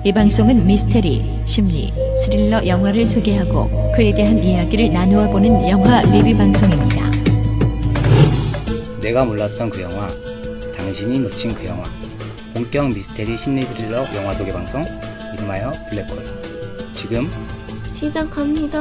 이 방송은 미스테리, 심리, 스릴러 영화를 소개하고 그에 대한 이야기를 나누어 보는 영화 리뷰 방송입니다. 내가 몰랐던 그 영화, 당신이 놓친 그 영화. 본격 미스테리 심리 스릴러 영화 소개 방송 이름하여 블랙홀. 지금 시작합니다.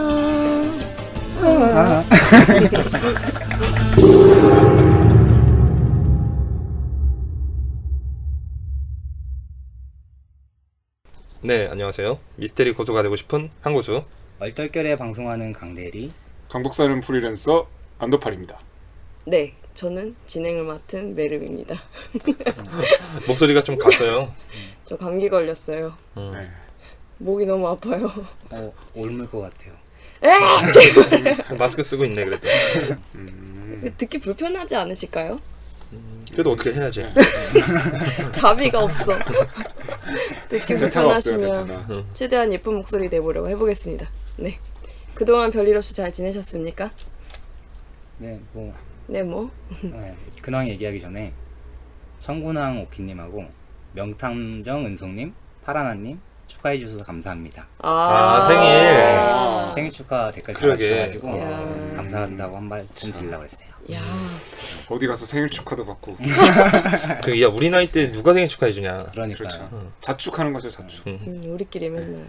네, 안녕하세요. 미스테리 고수가 되고 싶은 한고수. 얼떨결에 방송하는 강대리. 강북사는 프리랜서 안도팔입니다. 네, 저는 진행을 맡은 메름입니다. 목소리가 좀 갔어요. 저 감기 걸렸어요. 네. 목이 너무 아파요. 옮을 것 같아요. 마스크 쓰고 있네 그래도. 듣기 불편하지 않으실까요? 그래도 어떻게 해야지. 자비가 없어. 듣기 불편하시면 없어요, 최대한 예쁜 목소리 내보려고 해보겠습니다. 네, 그동안 별일 없이 잘 지내셨습니까? 네, 근황 얘기하기 전에 청군왕 오키님하고 명탐정 은송님, 파라나님 축하해 주셔서 감사합니다. 생일. 생일 축하 댓글 그러게. 달아주셔가지고 야. 감사한다고 한 말씀 드리려고 했어요. 야, 어디 가서 생일 축하도 받고. 야 우리 나이 때 누가 생일 축하해주냐. 그러니까 그렇죠. 자축하는 거죠, 자축. 우리끼리 맨날.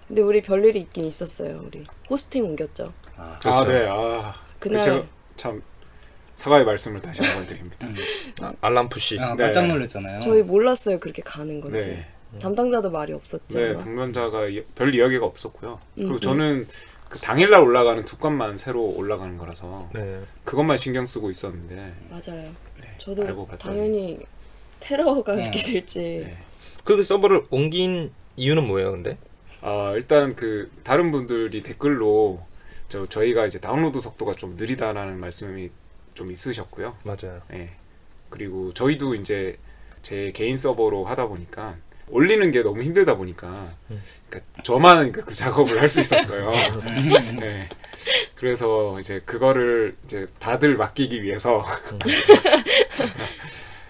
근데 우리 별일이 있긴 있었어요. 우리 호스팅 옮겼죠. 그렇죠. 네. 그날 제가 참 사과의 말씀을 다시 한번 드립니다. 알람 푸시. 깜짝 놀랐잖아요. 저희 몰랐어요, 그렇게 가는 건지. 네. 담당자도 말이 없었지. 네, 아마? 담당자가 별 이야기가 없었고요. 그리고 저는 그 당일날 올라가는 두 건만 새로 올라가는 거라서 네. 그것만 신경 쓰고 있었는데. 맞아요. 네, 저도 알고 봤더니. 당연히 테러가 네. 있게 될지. 네. 그 서버를 옮긴 이유는 뭐예요, 근데? 일단 그 다른 분들이 댓글로 저희가 이제 다운로드 속도가 좀 느리다라는 말씀이 좀 있으셨고요. 맞아요. 네. 그리고 저희도 이제 제 개인 서버로 하다 보니까 올리는 게 너무 힘들다 보니까 그러니까 저만 그 작업을 할 수 있었어요. 네. 그래서 이제 그거를 이제 다들 맡기기 위해서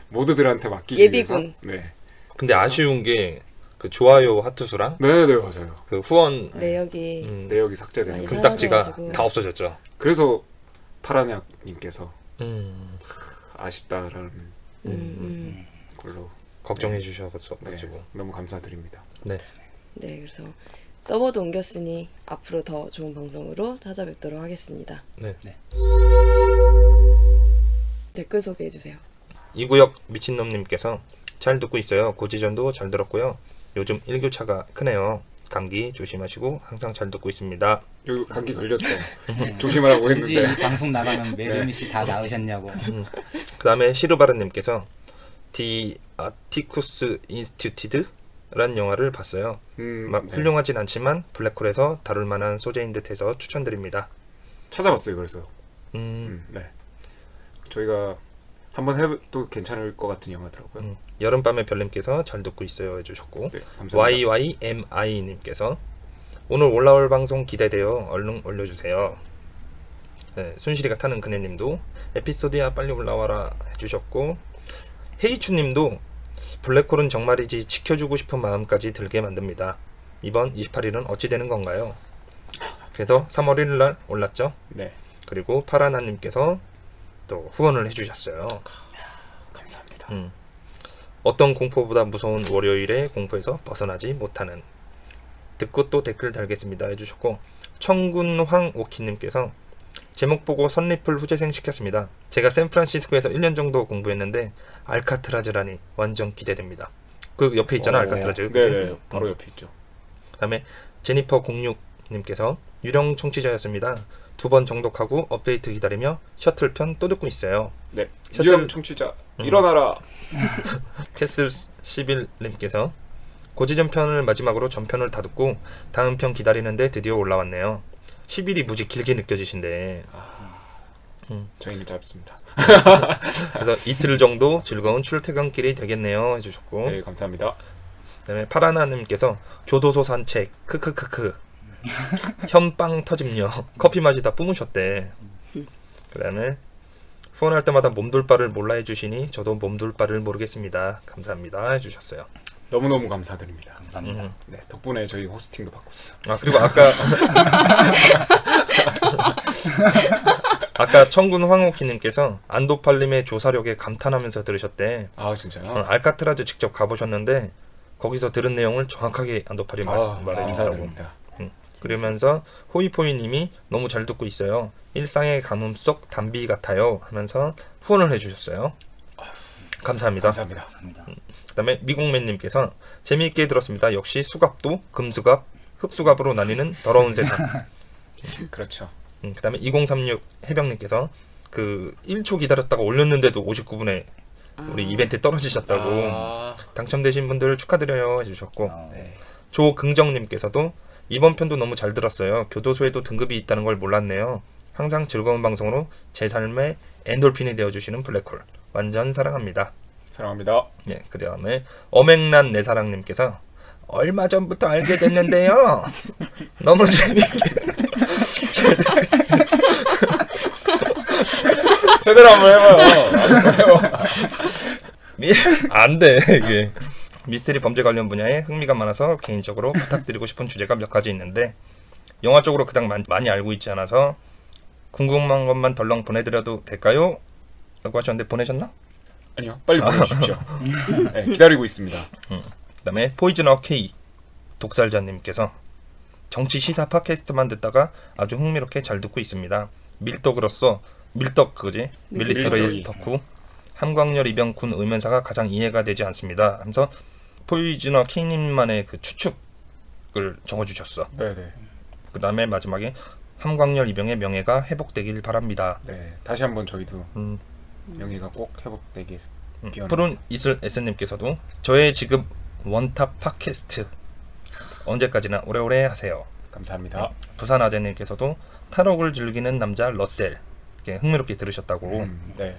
모두들한테 맡기기 예비군. 위해서. 네. 근데 아쉬운 게 그 좋아요 하트 수랑 네, 맞아요. 그 후원 내역이 내역이 삭제되는. 많이 금딱지가 사라져가지고. 다 없어졌죠. 그래서 파라냐님께서 음, 아쉽다라는 걸로 걱정해 주셔가지고. 너무 감사드립니다. 네. 네, 그래서 서버도 옮겼으니 앞으로 더 좋은 방송으로 찾아뵙도록 하겠습니다. 네. 댓글 소개해 주세요. 이구역 미친놈님께서 잘 듣고 있어요. 고지전도 잘 들었고요. 요즘 일교차가 크네요. 감기 조심하시고 항상 잘 듣고 있습니다. 여기 감기 걸렸어. 조심하라고 왠지 했는데. 이 방송 나가면 메르미 씨 다 나으셨냐고. 그 다음에 시르바르님께서 디 아티쿠스 인스튜티드? 라는 영화를 봤어요. 막 네. 훌륭하진 않지만 블랙홀에서 다룰 만한 소재인 듯해서 추천드립니다. 찾아봤어요. 그래서 음, 네. 저희가 한번 해도 괜찮을 것 같은 영화더라고요. 여름밤의 별님께서 잘 듣고 있어요 해주셨고, 네, 감사합니다. YYMI님께서 오늘 올라올 방송 기대돼요. 얼른 올려주세요. 네, 순실이가 타는 그네님도 에피소드야 빨리 올라와라 해주셨고, 헤이추님도 블랙홀은 정말이지 지켜주고 싶은 마음까지 들게 만듭니다. 이번 28일은 어찌 되는 건가요? 그래서 3월 1일날 올랐죠. 네, 그리고 파라나님께서 또 후원을 해주셨어요. 감사합니다. 어떤 공포보다 무서운 월요일에 공포에서 벗어나지 못하는. 듣고 또 댓글 달겠습니다 해주셨고, 청군황 오키님께서 제목 보고 선리플 후재생 시켰습니다. 제가 샌프란시스코에서 1년 정도 공부했는데 알카트라즈라니 완전 기대됩니다. 그 옆에 있잖아, 알카트라즈. 네, 바로 옆에 있죠. 그 다음에 제니퍼 06님께서 유령 청취자였습니다. 2번 정독하고 업데이트 기다리며 셔틀편 또 듣고 있어요. 네, 셔틀- 유령 청취자 일어나라. 캐슬 11님께서 고지전 편을 마지막으로 전편을 다 듣고 다음 편 기다리는데 드디어 올라왔네요. 10일이 무지 길게 느껴지신데 저희는 짧습니다. 그래서 이틀 정도 즐거운 출퇴근길이 되겠네요 해주셨고, 네, 감사합니다. 그다음에 파라나님께서 교도소 산책 크크크크 현빵 터짐요. 커피 마시다 뿜으셨대. 그 다음에 후원할 때마다 몸둘 바를 몰라 해주시니 저도 몸둘 바를 모르겠습니다. 감사합니다 해주셨어요. 너무너무 감사드립니다. 감사합니다. 네, 덕분에 저희 호스팅도 받고 있어요. 아 그리고 아까 청군 황옥희님께서 안도팔림의 조사력에 감탄하면서 들으셨대. 아 진짜요? 알카트라즈 직접 가보셨는데 거기서 들은 내용을 정확하게 안도팔이 말해주셨다고. 감사드립니다. 그러면서 호이포이님이 너무 잘 듣고 있어요. 일상의 가뭄 속 단비 같아요 하면서 후원을 해주셨어요. 감사합니다. 감사합니다. 감사합니다. 그다음에 미국맨님께서 재미있게 들었습니다. 역시 수갑도 금수갑, 흑수갑으로 나뉘는 더러운 세상. 그렇죠. 그다음에 2036 해병님께서 그 1초 기다렸다가 올렸는데도 59분에 우리 이벤트 떨어지셨다고 당첨되신 분들 축하드려요 해주셨고 네. 조긍정님께서도 이번 편도 너무 잘 들었어요. 교도소에도 등급이 있다는 걸 몰랐네요. 항상 즐거운 방송으로 제 삶의 엔돌핀이 되어주시는 블랙홀 완전 사랑합니다. 사랑합니다. 네, 그 다음에 어맹란 내사랑님께서 얼마 전부터 알게 됐는데요. 너무 재밌게 잘 듣고 있습니다. 제대로 한번 해봐요. 안 돼 이게 미스테리 범죄 관련 분야에 흥미가 많아서 개인적으로 부탁드리고 싶은 주제가 몇 가지 있는데 영화 쪽으로 그닥 많이 알고 있지 않아서 궁금한 것만 덜렁 보내드려도 될까요? 라고 하셨는데 보내셨나? 아니요, 빨리 보내주십시오. 네, 기다리고 있습니다. 그 다음에 포이즈너 K 독살자님께서 정치 시사 팟캐스트만 듣다가 아주 흥미롭게 잘 듣고 있습니다. 밀떡으로서 밀떡 그거지? 밀리터리 덕후 함광열 이병 군 의문사가 가장 이해가 되지 않습니다. 하면서 포이즈너 K님만의 그 추측을 적어주셨어. 네네. 그 다음에 마지막에 함광열 이병의 명예가 회복되길 바랍니다. 네, 다시 한번 저희도 명예가 꼭 회복되길 기원합니다. 푸른 이슬 S님께서도 저의 지금 원탑 팟캐스트 언제까지나 오래오래 하세요. 감사합니다. 부산 아재님께서도 탈옥을 즐기는 남자 러셀 이렇게 흥미롭게 들으셨다고. 네.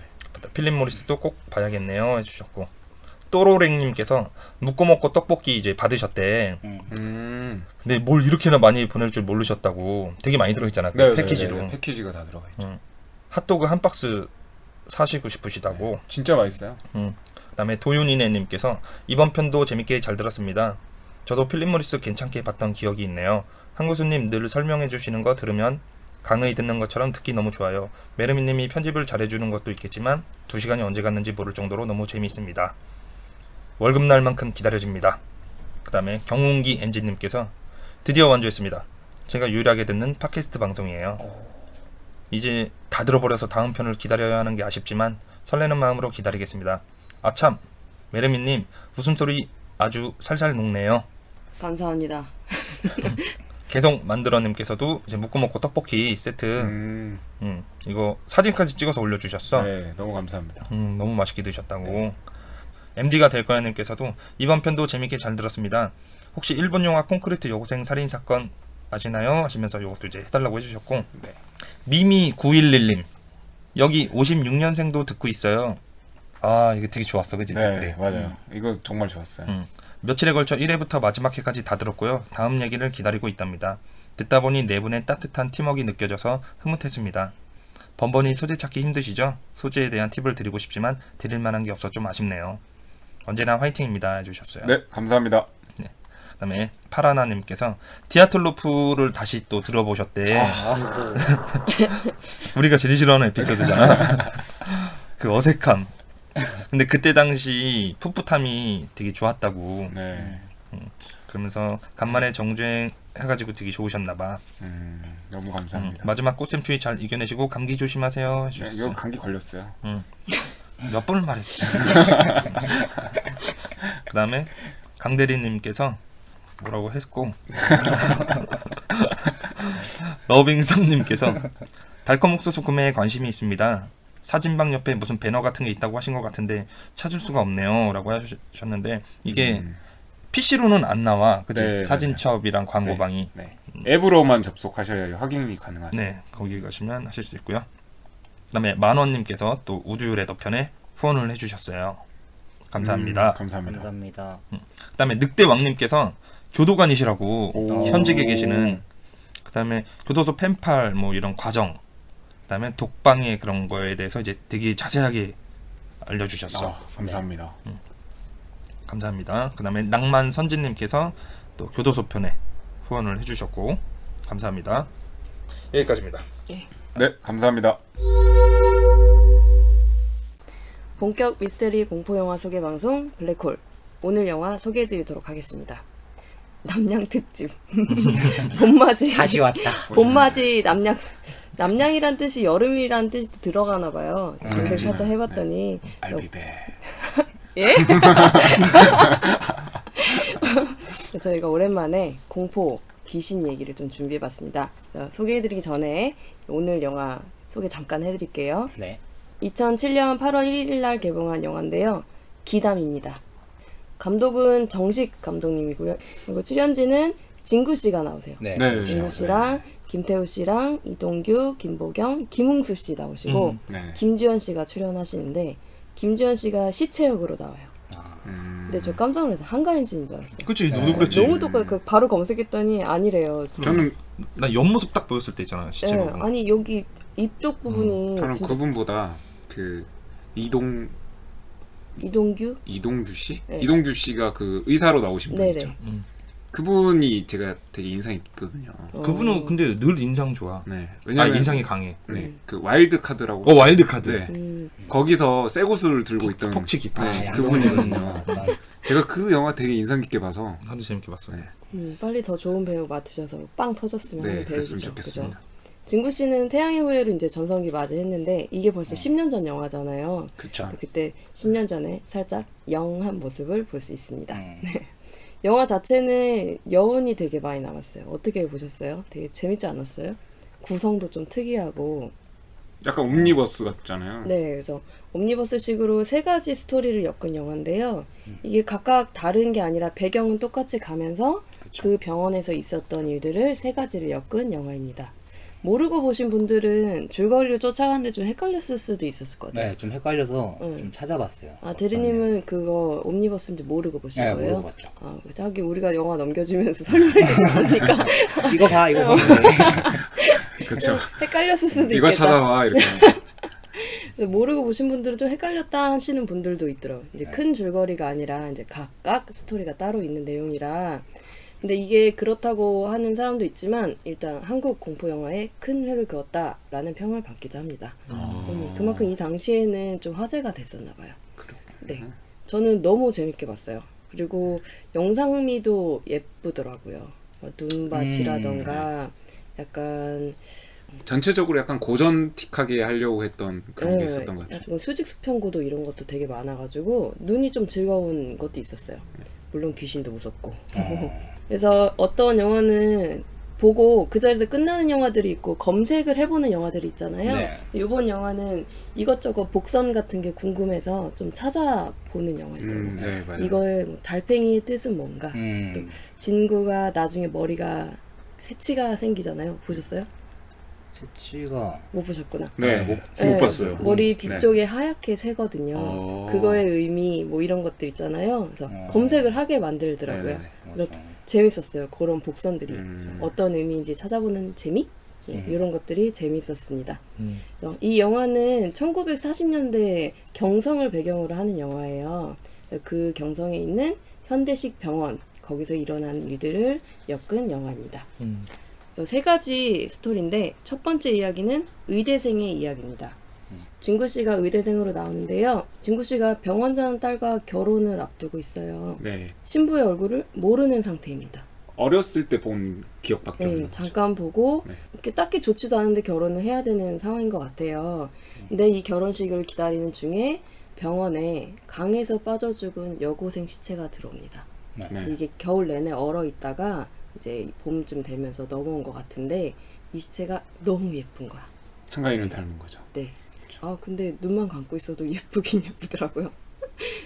필립 모리스도 꼭 봐야겠네요 해주셨고 또로랭님께서 묵고 먹고 떡볶이 이제 받으셨대. 근데 뭘 이렇게나 많이 보낼 줄 모르셨다고. 되게 많이 들어있잖아. 그 패키지로. 패키지가 다 들어가 있죠. 핫도그 한 박스 사시고 싶으시다고. 네, 진짜 맛있어요. 그다음에 도윤이네님께서 이번 편도 재밌게 잘 들었습니다. 저도 필립 모리스 괜찮게 봤던 기억이 있네요. 한구수님 늘 설명해 주시는 거 들으면 강의 듣는 것처럼 듣기 너무 좋아요. 메르미님이 편집을 잘해주는 것도 있겠지만 2시간이 언제 갔는지 모를 정도로 너무 재미있습니다. 월급날만큼 기다려집니다. 그 다음에 경운기 엔진님께서 드디어 완주했습니다. 제가 유일하게 듣는 팟캐스트 방송이에요. 이제 다 들어버려서 다음 편을 기다려야 하는 게 아쉽지만 설레는 마음으로 기다리겠습니다. 아참 메르미님 웃음소리 아주 살살 녹네요. 감사합니다. 계속 만들어님께서도 이제 묵고 먹고 떡볶이 세트 이거 사진까지 찍어서 올려주셨어. 네, 너무 감사합니다. 너무 맛있게 드셨다고. MD가 될 거야님께서도 이번 편도 재밌게 잘 들었습니다. 혹시 일본 영화 콘크리트 여고생 살인 사건 아시나요? 하시면서 이것도 이제 해달라고 해주셨고. 네. 미미 911님 여기 56년생도 듣고 있어요. 아 이게 되게 좋았어, 그치? 네, 맞아요. 이거 정말 좋았어요. 며칠에 걸쳐 1회부터 마지막 회까지 다 들었고요. 다음 얘기를 기다리고 있답니다. 듣다 보니 네 분의 따뜻한 팀워크가 느껴져서 흐뭇했습니다. 번번이 소재 찾기 힘드시죠? 소재에 대한 팁을 드리고 싶지만 드릴 만한 게 없어 좀 아쉽네요. 언제나 화이팅입니다 해주셨어요. 네, 감사합니다. 네. 그 다음에 파라나님께서 디아틀로프를 다시 또 들어보셨대. 우리가 제일 싫어하는 에피소드잖아. 그 어색함. 근데 그때 당시 풋풋함이 되게 좋았다고. 네. 그러면서 간만에 정주행 해가지고 되게 좋으셨나봐. 너무 감사합니다. 마지막 꽃샘추위 잘 이겨내시고 감기 조심하세요 해주셨어. 네, 이거 감기 걸렸어요. 몇 번을 말했지. 그 다음에 강대리님께서 뭐라고 했고 러빙썸님께서 달콤 옥수수 구매에 관심이 있습니다. 사진방 옆에 무슨 배너 같은 게 있다고 하신 것 같은데 찾을 수가 없네요 라고 하셨는데 이게 PC로는 안 나와, 그치? 네, 사진첩이랑 광고방이. 네. 앱으로만 접속하셔야 확인이 가능하죠. 네, 거기 가시면 하실 수 있고요. 그 다음에 만원님께서 또 우주레더 편에 후원을 해주셨어요. 감사합니다. 감사합니다. 감사합니다. 그 다음에 늑대왕님께서 교도관이시라고 현직에 계시는, 그 다음에 교도소 펜팔 뭐 이런 과정, 그 다음에 독방의 그런 거에 대해서 이제 되게 자세하게 알려주셨어. 감사합니다. 감사합니다. 그 다음에 낭만 선진님께서 또 교도소 편에 후원을 해주셨고 감사합니다. 여기까지입니다. 네, 감사합니다. 본격 미스테리 공포영화 소개 방송 블랙홀. 오늘 영화 소개해드리도록 하겠습니다. 남양 특집. 봄맞이. 다시 왔다. 봄맞이 남양이란 뜻이 여름이란 뜻이 들어가나 봐요. 검색 살짝 해봤더니 알비베. 예? 저희가 오랜만에 공포 귀신 얘기를 좀 준비해봤습니다. 소개해드리기 전에 오늘 영화 소개 잠깐 해드릴게요. 네. 2007년 8월 1일 날 개봉한 영화인데요. 기담입니다. 감독은 정식 감독님이고요. 그리고 출연진은 진구 씨가 나오세요. 네. 네. 진구 씨랑 김태우 씨랑 이동규, 김보경, 김웅수 씨 나오시고 네. 김주현 씨가 출연하시는데 김주현 씨가 시체 역으로 나와요. 근데 저 깜짝 놀라서 한가인씨인 줄 알았어요. 그치 너도 그랬지. 너무 똑같고 바로 검색했더니 아니래요. 저는 나 옆모습 딱 보였을 때 있잖아 시체 네, 보고. 아니 여기 입쪽 부분이 저는 진짜 그분보다 그 이동규? 이동규 씨? 네. 이동규 씨가 그 의사로 나오신 네네. 분이죠. 그분이 제가 되게 인상이 있거든요. 그분은 근데 늘 인상 좋아. 네. 아 왜냐면 인상이 강해. 네. 그 와일드 카드라고. 와일드 카드. 네. 거기서 쇠구슬을 들고 있던 퍽치 기파. 네, 아, 그분이거든요. 제가 그 영화 되게 인상 깊게 봐서 나도 재밌게 봤어. 네. 빨리 더 좋은 배우 맡으셔서 빵 터졌으면 네, 하는 그랬으면 배우죠. 좋겠습니다. 그죠? 진구 씨는 태양의 후예로 이제 전성기 맞이했는데 이게 벌써 10년 전 영화잖아요. 그쵸. 그때 10년 전에 살짝 영한 모습을 볼 수 있습니다. 음. 영화 자체는 여운이 되게 많이 남았어요. 어떻게 보셨어요? 되게 재밌지 않았어요? 구성도 좀 특이하고 약간 옴니버스 같잖아요. 네, 그래서 옴니버스식으로 세 가지 스토리를 엮은 영화인데요. 이게 각각 다른 게 아니라 배경은 똑같이 가면서 그쵸. 그 병원에서 있었던 일들을 세 가지를 엮은 영화입니다. 모르고 보신 분들은 줄거리를 쫓아가는데 좀 헷갈렸을 수도 있었을 것 같아요. 네, 좀 헷갈려서 응. 좀 찾아봤어요. 아, 대리님은 그거 옴니버스인지 모르고 보신 네, 거예요? 모르고 봤죠. 아, 하긴 우리가 영화 넘겨주면서 설명해주지 않으니까 이거 봐, 이거 보면 그렇죠. 헷갈렸을 수도 이거 있겠다. 찾아봐 이렇게. 그래서 모르고 보신 분들은 좀 헷갈렸다 하시는 분들도 있더라고요. 이제 큰 줄거리가 아니라 이제 각각 스토리가 따로 있는 내용이라. 근데 이게 그렇다고 하는 사람도 있지만 일단 한국 공포 영화에 큰 획을 그었다라는 평을 받기도 합니다. 그만큼 이 당시에는 좀 화제가 됐었나 봐요. 네, 저는 너무 재밌게 봤어요. 그리고 영상미도 예쁘더라고요. 눈밭이라던가 약간 전체적으로 약간 고전틱하게 하려고 했던 그런 게 있었던 것 같아요. 약간 수직 수평구도 이런 것도 되게 많아가지고 눈이 좀 즐거운 것도 있었어요. 물론 귀신도 무섭고. 그래서 어떤 영화는 보고 그 자리에서 끝나는 영화들이 있고 검색을 해보는 영화들이 있잖아요. 네. 이번 영화는 이것저것 복선 같은 게 궁금해서 좀 찾아보는 영화였어요. 네, 맞아요. 이거의 뭐 달팽이의 뜻은 뭔가. 또 진구가 나중에 머리가 새치가 생기잖아요. 보셨어요? 채취가 못 보셨구나. 네, 못 네, 봤어요. 머리 네. 뒤쪽에 하얗게 새거든요. 그거의 의미 뭐 이런 것들 있잖아요. 그래서 검색을 하게 만들더라고요. 네, 그래서 재밌었어요. 그런 복선들이 음. 어떤 의미인지 찾아보는 재미? 이런 것들이 재밌었습니다. 그래서 이 영화는 1940년대 경성을 배경으로 하는 영화예요. 그 경성에 있는 현대식 병원, 거기서 일어난 일들을 엮은 영화입니다. 그래서 세 가지 스토리인데 첫 번째 이야기는 의대생의 이야기입니다. 진구 씨가 의대생으로 나오는데요. 진구 씨가 병원장 딸과 결혼을 앞두고 있어요. 네. 신부의 얼굴을 모르는 상태입니다. 어렸을 때 본 기억밖에 네, 없는 거죠. 잠깐 보고 네. 이렇게 딱히 좋지도 않은데 결혼을 해야 되는 상황인 것 같아요. 근데 이 결혼식을 기다리는 중에 병원에 강에서 빠져 죽은 여고생 시체가 들어옵니다. 네. 이게 겨울 내내 얼어 있다가 이제 봄쯤 되면서 넘어온 것 같은데 이 시체가 너무 예쁜 거야. 한가인을 닮은 거죠. 네. 아 근데 눈만 감고 있어도 예쁘긴 예쁘더라고요.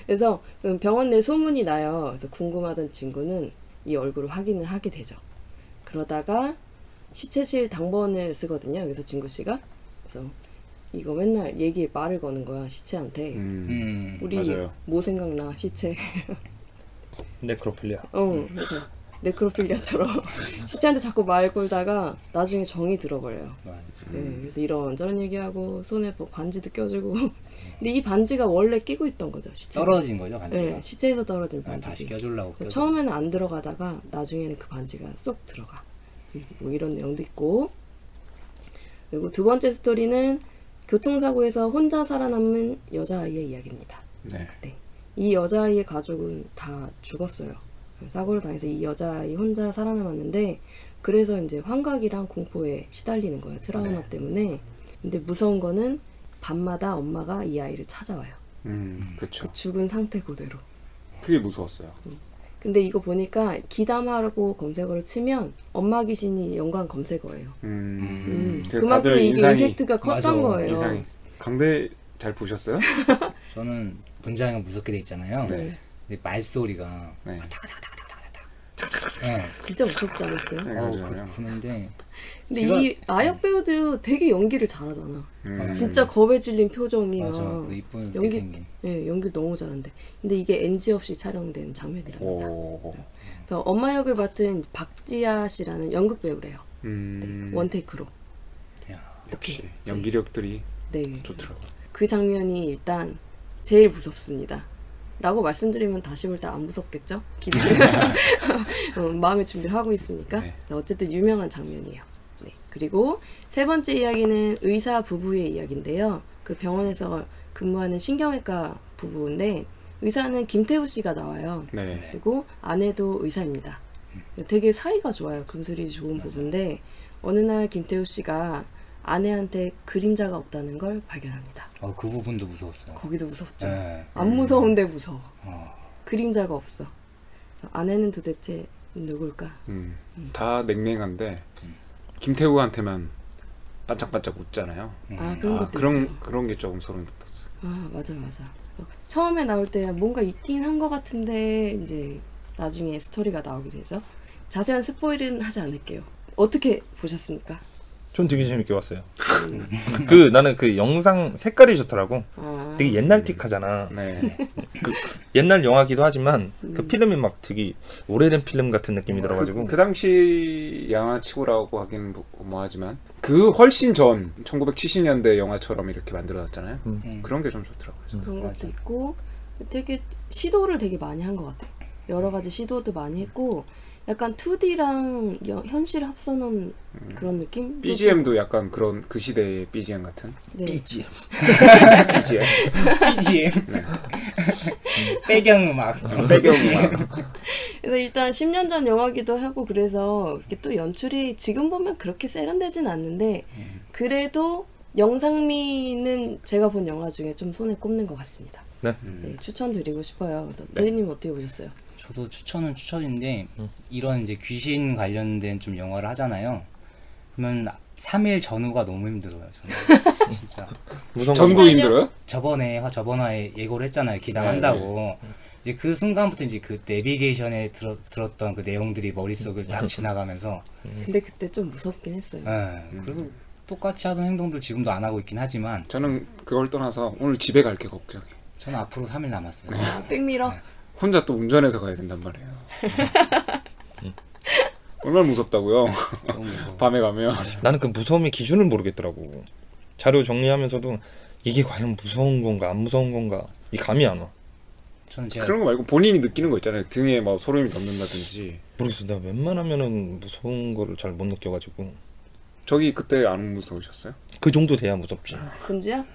그래서 병원 내 소문이 나요. 그래서 궁금하던 친구는 이 얼굴을 확인을 하게 되죠. 그러다가 시체실 당번을 쓰거든요. 그래서 진구 씨가 그래서 이거 맨날 말을 거는 거야 시체한테. 우리 맞아요. 뭐 생각나 시체. 네크로필리아. 그래서 네크로필리아처럼 시체한테 자꾸 말 걸다가 나중에 정이 들어버려요. 맞아. 네, 그래서 이런저런 얘기하고 손에 뭐 반지도 껴주고 근데 이 반지가 원래 끼고 있던 거죠. 시체. 떨어진 거죠 반지가. 네, 시체에서 떨어진 아, 반지. 다시 껴주려고. 껴줘. 처음에는 안 들어가다가 나중에는 그 반지가 쏙 들어가. 뭐 이런 내용도 있고. 그리고 두 번째 스토리는 교통사고에서 혼자 살아남은 여자아이의 이야기입니다. 네. 네. 이 여자아이의 가족은 다 죽었어요. 사고를 당해서 이 여자아이 혼자 살아남았는데 그래서 이제 환각이랑 공포에 시달리는 거예요. 트라우마 네. 때문에. 근데 무서운 거는 밤마다 엄마가 이 아이를 찾아와요. 그렇죠. 그 죽은 상태 그대로. 그게 무서웠어요. 근데 이거 보니까 기담하라고 검색어를 치면 엄마 귀신이 연관 검색어예요. 그 그만큼 다들 이게 인상이 임팩트가 컸던 맞아. 거예요. 인상이 강대 잘 보셨어요? 저는 분장이가 무섭게 돼 있잖아요. 네. 근데 말소리가 네. 네. 진짜 무섭지 않았어요? 네, 그 맞아요. 보는데 근데 제가- 이 아역 배우도 되게 연기를 잘하잖아. 음. 진짜 겁에 질린 표정이야. 맞아. 그 이쁜 연기- 생긴. 예, 연기 너무 잘한대. 근데 이게 NG 없이 촬영된 장면이랍니다. 오. 그래서 엄마 역을 맡은 박지아 씨라는 연극 배우래요. 원테이크로. 역시 연기력들이 네. 좋더라고요. 그 장면이 일단 제일 무섭습니다. 라고 말씀드리면 다시 볼 때 안 무섭겠죠? 마음의 준비를 하고 있으니까. 네. 어쨌든 유명한 장면이에요. 네. 그리고 세 번째 이야기는 의사 부부의 이야기인데요. 그 병원에서 근무하는 신경외과 부부인데 의사는 김태우 씨가 나와요. 네. 그리고 아내도 의사입니다. 되게 사이가 좋아요. 금슬이 좋은 부부인데 어느 날 김태우 씨가 아내한테 그림자가 없다는 걸 발견합니다. 그 부분도 무서웠어요. 거기도 무섭죠. 네. 안 무서운데 무서워. 어. 그림자가 없어. 그래서 아내는 도대체 누굴까? 다 냉랭한데 김태우한테만 반짝반짝 웃잖아요. 아 그런 것도 있죠. 그런 게 조금 소름 돋았어. 아 맞아. 그래서 처음에 나올 때 뭔가 있긴 한 것 같은데 이제 나중에 스토리가 나오게 되죠. 자세한 스포일은 하지 않을게요. 어떻게 보셨습니까? 전 되게 재밌게 봤어요. 그 나는 그 영상 색깔이 좋더라고. 아, 되게 옛날틱하잖아. 네. 옛날 영화기도 하지만 그 필름이 막 되게 오래된 필름 같은 느낌이 들어가지고. 그 당시 양아치고라고 하긴 뭐하지만 그 훨씬 전 1970년대 영화처럼 이렇게 만들어놨잖아요. 그런 게 좀 좋더라고요. 그런 맞아. 것도 있고 되게 시도를 되게 많이 한 것 같아요. 여러 가지 시도도 많이 했고 약간 2D랑 현실 합쳐놓은 그런 느낌? BGM도 약간 그런 그 시대의 BGM 같은. 네. BGM. BGM. BGM. 배경음악. 배경음악. 그래서 일단 10년 전 영화기도 하고 그래서 이렇게 또 연출이 지금 보면 그렇게 세련되진 않는데 그래도 영상미는 제가 본 영화 중에 좀 손에 꼽는 것 같습니다. 네. 네, 추천드리고 싶어요. 그래서 대리님 어떻게 보셨어요? 저도 추천은 추천인데 이런 이제 귀신 관련된 좀 영화를 하잖아요. 그러면 3일 전후가 너무 힘들어요. 저는 진짜. 무서운 전도 힘들어요? 저번에 예고를 했잖아요. 기당한다고. 이제 그 순간부터 이제 그 내비게이션에 들었던 그 내용들이 머릿속을 딱 지나가면서 근데 그때 좀 무섭긴 했어요. 그리고 똑같이 하던 행동들 지금도 안 하고 있긴 하지만 저는 그걸 떠나서 오늘 집에 갈게 걱정해. 저는 앞으로 3일 남았어요. 아, 백미러? 혼자 또 운전해서 가야 된단 말이에요. 얼마나 무섭다고요? 너무 무서워. 밤에 가면. 나는 그 무서움의 기준을 모르겠더라고. 자료 정리하면서도 이게 과연 무서운 건가 안 무서운 건가 이 감이 안 와. 저는 제가 그런 거 말고 본인이 느끼는 거 있잖아요. 등에 막 소름이 돋는다든지. 모르겠어. 내가 웬만하면은 무서운 거를 잘 못 느껴가지고 저기 그때 안 무서우셨어요? 그 정도 돼야 무섭지. 금지야?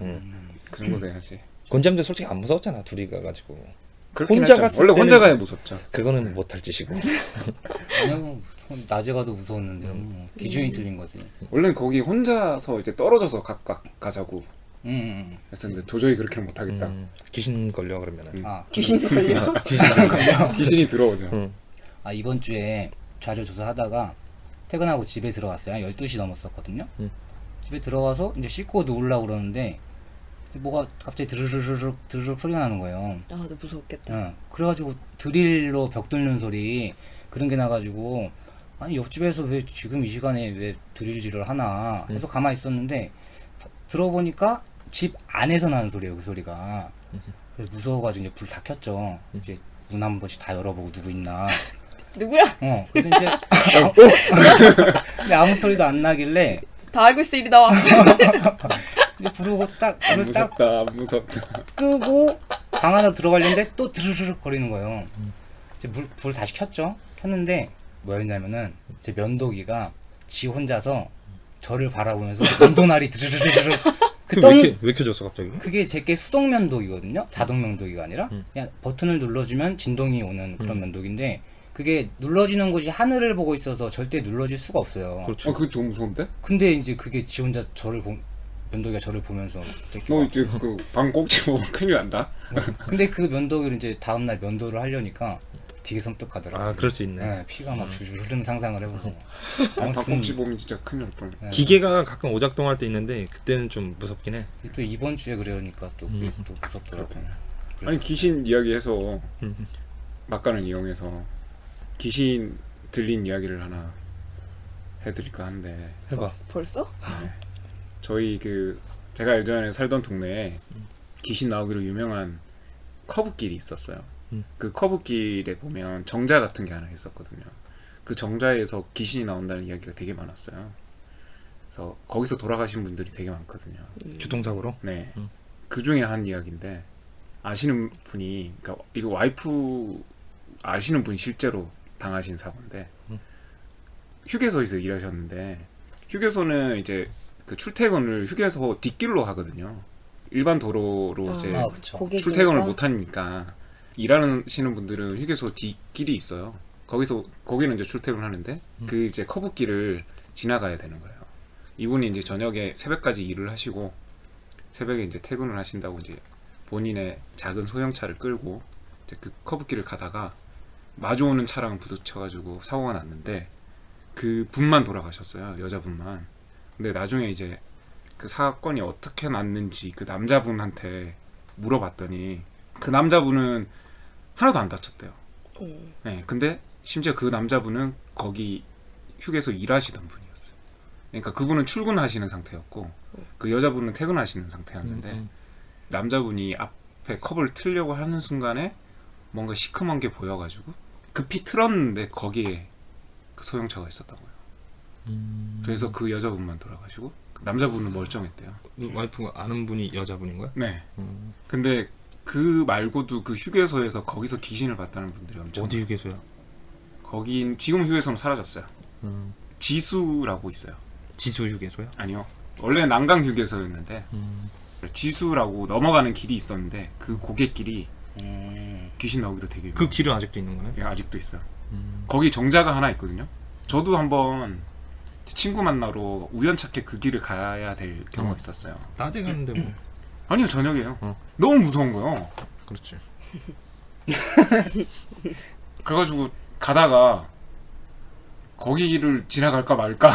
그 정도 돼야지. 건잠들 솔직히 안 무서웠잖아. 둘이 가가지고. 그렇긴 혼자 하죠. 갔을 원래 혼자 때는- 가야 무섭죠. 그거는 못할 짓이고. 아니요, 낮에 가도 무서웠는데요. 기준이 틀린 거지. 원래는 거기 혼자서 이제 떨어져서 각각 가자고 했었는데 도저히 그렇게는 못하겠다. 귀신 걸려 그러면은. 아, 귀신 걸려? 귀신이 들어오죠. 이번 주에 자료 조사하다가 퇴근하고 집에 들어갔어요. 한 12시 넘었었거든요. 집에 들어가서 이제 씻고 누우려고 그러는데 뭐가 갑자기 드르륵 소리가 나는 거예요. 아, 너 무섭겠다. 응. 그래가지고 드릴로 벽 뚫는 소리 그런 게 나가지고 아니 옆집에서 왜 지금 이 시간에 왜 드릴질을 하나 해서 가만히 있었는데 들어보니까 집 안에서 나는 소리예요. 그 소리가. 그래서 무서워가지고 이제 불 다 켰죠. 이제 문 한 번씩 다 열어보고 누구 있나. 누구야? 그래서 이제 근데 아무 소리도 안 나길래 다 알고 있어 이리 나와. 이제 부르고 딱 안 불을 딱 무섭다 안 무섭다. 끄고 방 안으로 들어가려는데 또 드르륵 거리는 거예요. 이제 불 다시 켰죠. 켰는데 뭐였냐면은 제 면도기가 지 혼자서 저를 바라보면서 면도날이 드르르르르 왜 켜졌어 갑자기? 그게 제게 수동 면도기거든요. 자동 면도기가 아니라 그냥 버튼을 눌러주면 진동이 오는 그런 면도기인데 그게 눌러지는 곳이 하늘을 보고 있어서 절대 눌러질 수가 없어요. 그렇죠. 그게 좀 무서운데? 근데 이제 그게 지 혼자 면도기가 저를 보면서 너 이제 그 방 꼭지 보면 큰일 난다. 근데 그 면도기를 이제 다음날 면도를 하려니까 되게 섬뜩하더라고요. 아 그럴 수 있네. 네, 피가 막 줄줄 흐르는 상상을 해보고. 방 꼭지 보면 진짜 큰일 날 뻔. 네, 기계가 가끔 오작동할 때 있는데 그때는 좀 무섭긴 해. 또 이번 주에 그러니까 또 그게 또 무섭더라고요. 아니 귀신 이야기해서 음. 막간을 이용해서 귀신 들린 이야기를 하나 해드릴까 하는데 해봐. 벌써? 저희 그 제가 예전에 살던 동네에 귀신 나오기로 유명한 커브길이 있었어요. 그 커브길에 보면 정자 같은 게 하나 있었거든요. 그 정자에서 귀신이 나온다는 이야기가 되게 많았어요. 그래서 거기서 돌아가신 분들이 되게 많거든요. 교통사고로? 네. 그 중에 한 이야기인데 아시는 분이 그러니까 이거 와이프 아시는 분이 실제로 당하신 사고인데 휴게소에서 일하셨는데 휴게소는 이제 그 출퇴근을 휴게소 뒷길로 하거든요. 일반 도로로 이제 그쵸. 출퇴근을 못 하니까 일하시는 분들은 휴게소 뒷길이 있어요. 거기는 이제 출퇴근을 하는데 그 이제 커브길을 지나가야 되는 거예요. 이분이 이제 저녁에 새벽까지 일을 하시고 새벽에 이제 퇴근을 하신다고 이제 본인의 작은 소형차를 끌고 이제 그 커브길을 가다가 마주오는 차랑 부딪혀가지고 사고가 났는데 그 분만 돌아가셨어요. 여자분만. 근데 나중에 이제 그 사건이 어떻게 났는지 그 남자분한테 물어봤더니 그 남자분은 하나도 안 다쳤대요. 네, 근데 심지어 그 남자분은 거기 휴게소 일하시던 분이었어요. 그러니까 그분은 출근하시는 상태였고 그 여자분은 퇴근하시는 상태였는데 남자분이 앞에 컵을 틀려고 하는 순간에 뭔가 시커먼 게 보여가지고 급히 틀었는데 거기에 그 소형차가 있었던 거예요. 그래서 그 여자분만 돌아가시고 그 남자분은 멀쩡했대요. 와이프가 아는 분이 여자분인 거야? 네. 근데 그 말고도 그 휴게소에서 거기서 귀신을 봤다는 분들이 엄청 어디 휴게소야? 거긴 지금 휴게소는 사라졌어요. 지수라고 있어요. 지수 휴게소야? 아니요. 원래 난강 휴게소였는데 지수라고 넘어가는 길이 있었는데 그 고갯길이 귀신 나오기로 되게 그 길은 아직도 있는 거네? 예, 아직도 있어요. 거기 정자가 하나 있거든요. 저도 한번 친구 만나러 우연찮게 그 길을 가야 될 경우가 있었어요. 낮에 가는데 뭐. 아니요, 저녁에요. 너무 무서운 거예요. 그렇지. 그래가지고 가다가 거기를 지나갈까 말까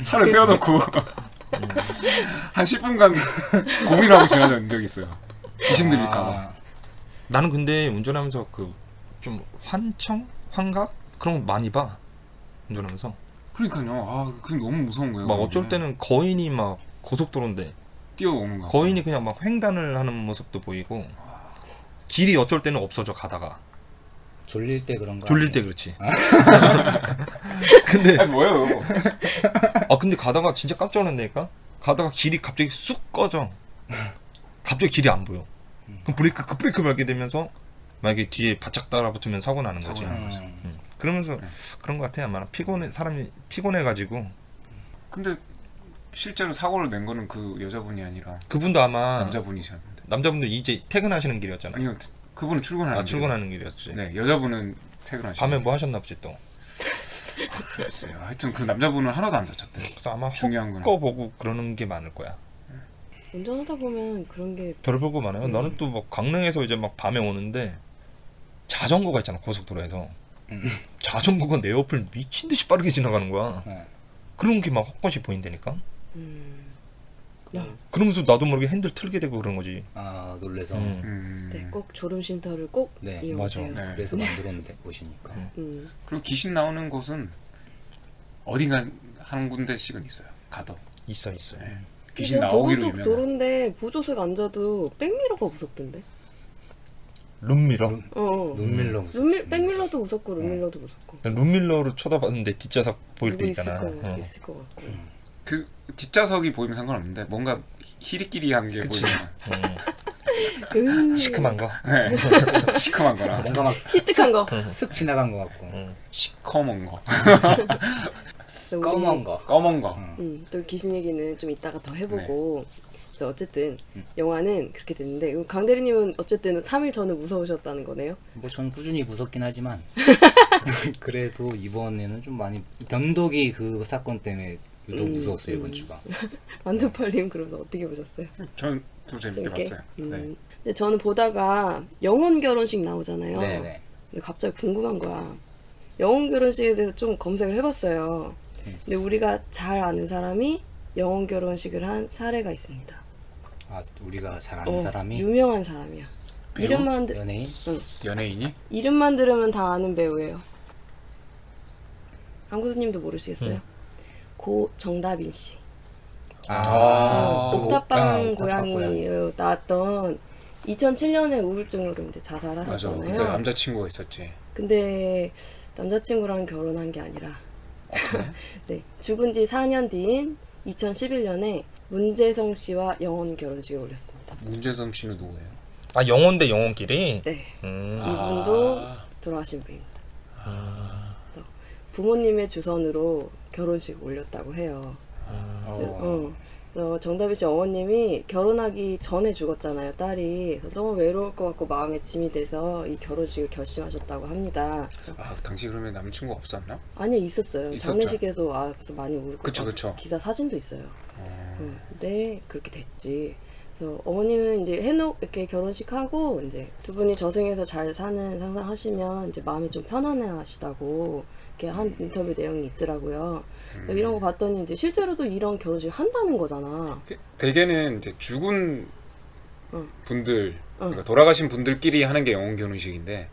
차를 세워놓고 한 10분간 고민하고 지나간 적이 있어요. 귀신 들릴까봐. 나는 근데 운전하면서 그 좀 환각 그런 거 많이 봐. 운전하면서. 그러니까요. 그게 너무 무서운 거예요. 막 어쩔 때는 거인이 막 고속도로인데 뛰어오는 거. 거인이 그냥 막 횡단을 하는 모습도 보이고 길이 어쩔 때는 없어져 가다가. 졸릴 때 그런가? 졸릴 때 그렇지. 근데 아니 뭐예요? 근데 가다가 진짜 깜짝 놀란다니까. 가다가 길이 갑자기 쑥 꺼져. 갑자기 길이 안 보여. 그럼 급브레이크 밟게 되면서 만약에 뒤에 바짝 따라붙으면 사고 나는 거지. 그러면서 그런 것 같아. 아마 사람이 피곤해가지고. 근데 실제로 사고를 낸 거는 그 여자분이 아니라 그분도 아마 남자분이셨는데. 남자분도 이제 퇴근하시는 길이었잖아. 아니요, 그분은 출근하는 출근하는 길이었지. 네, 여자분은 퇴근하시는. 밤에 뭐 하셨나 보지 또. 그랬어요. 하여튼 그 남자분은 하나도 안 다쳤대요. 그래서 아마 중요한 건 보고 그러는 게 많을 거야. 운전하다 보면 그런 게 별거 많아요. 나는 또 막 강릉에서 이제 막 밤에 오는데 자전거가 있잖아 고속도로에서. 자전거가 내 옆을 미친 듯이 빠르게 지나가는 거야. 그런 게 막 헛것이 보인다니까. 그러면서 나도 모르게 핸들 틀게 되고 그런 거지. 놀래서. 네, 꼭 졸음 쉼터를 꼭 네, 이용하세요. 맞아. 네. 그래서 만들었는데 곳이니까. 그리고 귀신 나오는 곳은 어딘가 한 군데씩은 있어요. 가도 있어. 네. 귀신 나오기로 유명한. 도로인데 보조석 앉아도 백미러가 무섭던데. 룸밀러. 눈밀러 무섭지. 백밀러도 무섭고 룸밀러도 무섭고. 룸밀러로 쳐다봤는데 뒷좌석 보일 때 누구 있잖아. 있을 것 같고. 그 뒷좌석이 보이면 상관없는데 뭔가 히리끼리한 게 보이면 시큼한 거. 네. 시큼한 거나 뭔가 막 시특한 거. 쓱 지나간 것 같고. 시커먼 거, 검은 거. 검은 거. 또 귀신 얘기는 좀 이따가 더 해보고. 그래서 어쨌든 영화는 그렇게 됐는데 강 대리님은 어쨌든 3일 전에 무서우셨다는 거네요. 뭐 전 꾸준히 무섭긴 하지만 그래도 이번에는 좀 많이 변덕이 그 사건 때문에 유독 무서웠어요 이번 주가. 만두팔님 그러면서 어떻게 보셨어요? 저는 또 재밌게 봤어요. 네. 근데 저는 보다가 영혼 결혼식 나오잖아요. 네네. 근데 갑자기 궁금한 거야. 영혼 결혼식에 대해서 좀 검색을 해봤어요. 근데 우리가 잘 아는 사람이 영혼 결혼식을 한 사례가 있습니다. 아 우리가 잘 아는 사람이 유명한 사람이야. 배우? 이름만 연예인? 연예인이? 이름만 들으면 다 아는 배우예요. 한구수님도 모르시겠어요? 고 정다빈 씨. 옥탑방 고양이로 나왔던 2007년에 우울증으로 이제 맞아. 자살하셨잖아요. 그때 남자친구가 있었지. 근데 남자친구랑 결혼한 게 아니라 네, 죽은 지 4년 뒤인 2011년에 문재성 씨와 영혼 결혼식을 올렸습니다. 문재성 씨는 누구예요? 아 영혼 대 영혼끼리. 네, 이분도 돌아가신 분입니다. 그래서 부모님의 주선으로 결혼식 올렸다고 해요. 그래서 정다빈 씨 어머님이 결혼하기 전에 죽었잖아요, 딸이. 그래서 너무 외로울 것 같고 마음에 짐이 돼서 이 결혼식을 결심하셨다고 합니다. 그래서 당시 그러면 남친구가 없었나? 아니요, 있었어요. 있었죠. 장례식에서 와서 많이 울고 그쵸. 기사 사진도 있어요. 근데 그렇게 됐지. 그래서 어머님은 이제 이렇게 결혼식하고 이제 두 분이 저승에서 잘 사는 상상하시면 이제 마음이 좀 편안해하시다고 이렇게 한 인터뷰 내용이 있더라고요. 이런 거 봤더니 이제 실제로도 이런 결혼식을 한다는 거잖아. 대개는 이제 죽은 분들, 그러니까 돌아가신 분들끼리 하는 게 영혼 결혼식인데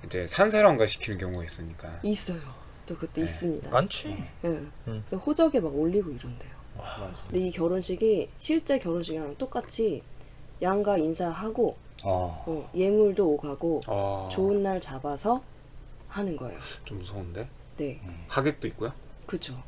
이제 산사람과 시키는 경우가 있으니까. 있어요. 또 그것도 있습니다. 많지. 그래서 호적에 막 올리고 이런대요. 근데 이 결혼식이 실제 결혼식이랑 똑같이 양가 인사하고 예물도 오가고 좋은 날 잡아서 하는 거예요. 좀 무서운데? 네. 하객도 있고요? 그죠.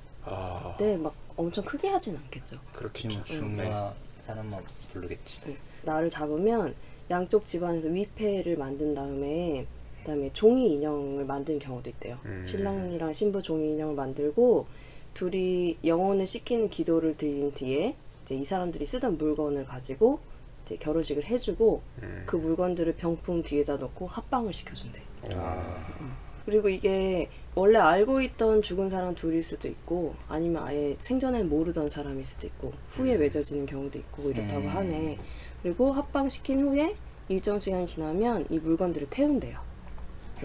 네, 막 엄청 크게 하진 않겠죠. 그렇겠죠. 중요한 사람만 부르겠지. 네. 나를 잡으면 양쪽 집안에서 위패를 만든 다음에 그다음에 종이 인형을 만드는 경우도 있대요. 신랑이랑 신부 종이 인형을 만들고 둘이 영혼을 씻기는 기도를 드린 뒤에 이제 이 사람들이 쓰던 물건을 가지고 이제 결혼식을 해주고 그 물건들을 병풍 뒤에다 놓고 합방을 시켜준대. 그리고 이게 원래 알고 있던 죽은 사람 둘일 수도 있고 아니면 아예 생전에 모르던 사람일 수도 있고 후에 맺어지는 경우도 있고 이렇다고 하네. 그리고 합방시킨 후에 일정 시간이 지나면 이 물건들을 태운대요.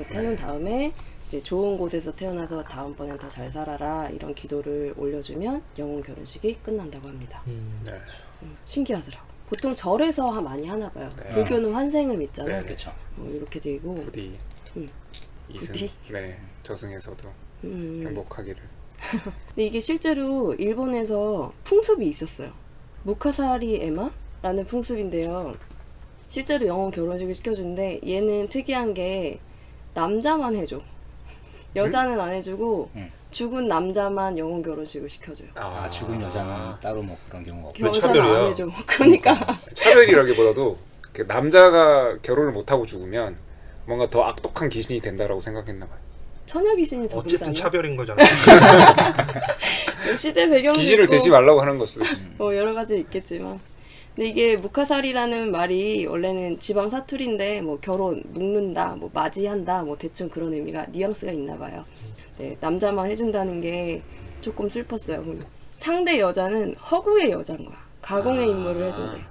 태운 다음에 이제 좋은 곳에서 태어나서 다음번엔 더 잘 살아라 이런 기도를 올려주면 영혼 결혼식이 끝난다고 합니다. 신기하더라고. 보통 절에서 많이 하나 봐요. 불교는 환생을 믿잖아요. 그렇죠. 이렇게 되고 부디 이승, 네, 저승에서도 행복하기를. 근데 이게 실제로 일본에서 풍습이 있었어요. 무카사리 에마라는 풍습인데요. 실제로 영혼 결혼식을 시켜주는데 얘는 특이한 게 남자만 해줘. 여자는 안 해주고 죽은 남자만 영혼 결혼식을 시켜줘요. 죽은 여자는 따로 뭐 그런 경우가 없고. 여자는 안 해줘. 그러니까 차별이라기보다도 그 남자가 결혼을 못하고 죽으면 뭔가 더 악독한 귀신이 된다라고 생각했나 봐요. 처녀 귀신이 더 그러지 어쨌든 않나? 차별인 거잖아. 시대 배경도 귀신을 있고 대지 말라고 하는 걸 수도 있지. 여러 가지 있겠지만 근데 이게 무카사리라는 말이 원래는 지방 사투리인데 뭐 결혼, 묵는다, 뭐 맞이한다, 뭐 대충 그런 의미가 뉘앙스가 있나 봐요. 네, 남자만 해준다는 게 조금 슬펐어요. 상대 여자는 허구의 여자인 거야. 가공의 인물을 해줘야 돼.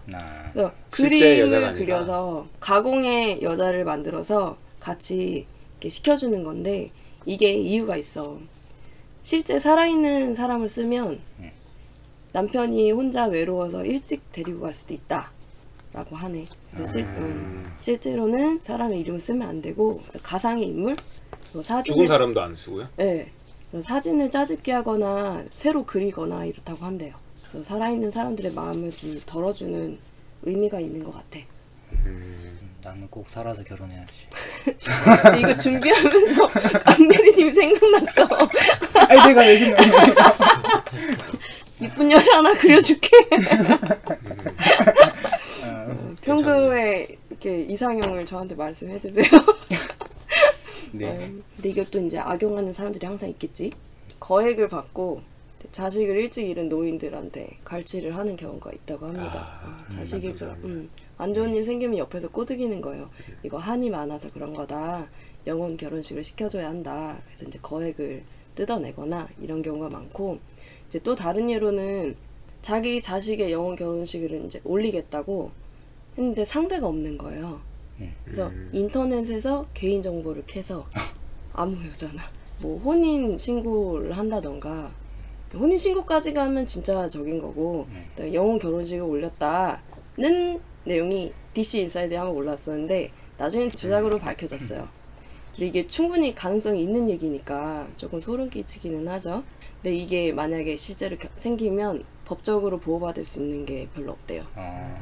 그래서 실제 여자가 그림을 아니라. 그려서 가공의 여자를 만들어서 같이 이렇게 시켜주는 건데 이게 이유가 있어. 실제 살아있는 사람을 쓰면 남편이 혼자 외로워서 일찍 데리고 갈 수도 있다 라고 하네. 그래서 실제로는 사람의 이름을 쓰면 안 되고 그래서 가상의 인물 죽은 사람도 안 쓰고요? 네. 그래서 사진을 짜집게 하거나 새로 그리거나 이렇다고 한대요. 그래서 살아있는 사람들의 마음을 좀 덜어주는 의미가 있는 것 같아. 나는 꼭 살아서 결혼해야지. 이거 준비하면서 강대리님이 생각났어. 아니 내가 왜 생각해? 이쁜 여자 하나 그려줄게. 평소에 이렇게 이상형을 저한테 말씀해주세요. 네. 근데 이것도 이제 악용하는 사람들이 항상 있겠지. 거액을 받고 자식을 일찍 잃은 노인들한테 갈취를 하는 경우가 있다고 합니다. 자식이 안 좋은 일 생기면 옆에서 꼬드기는 거예요. 이거 한이 많아서 그런 거다. 영혼 결혼식을 시켜줘야 한다. 그래서 이제 거액을 뜯어내거나 이런 경우가 많고, 이제 또 다른 예로는 자기 자식의 영혼 결혼식을 이제 올리겠다고 했는데 상대가 없는 거예요. 그래서 인터넷에서 개인 정보를 캐서 아무 여자나 뭐 혼인 신고를 한다던가, 혼인 신고까지 가면 진짜 적인 거고, 영혼 결혼식을 올렸다는 내용이 DC 인사이드에 한번 올랐었는데 나중에 주작으로 밝혀졌어요. 근데 이게 충분히 가능성이 있는 얘기니까 조금 소름 끼치기는 하죠. 근데 이게 만약에 실제로 생기면 법적으로 보호받을 수 있는 게 별로 없대요.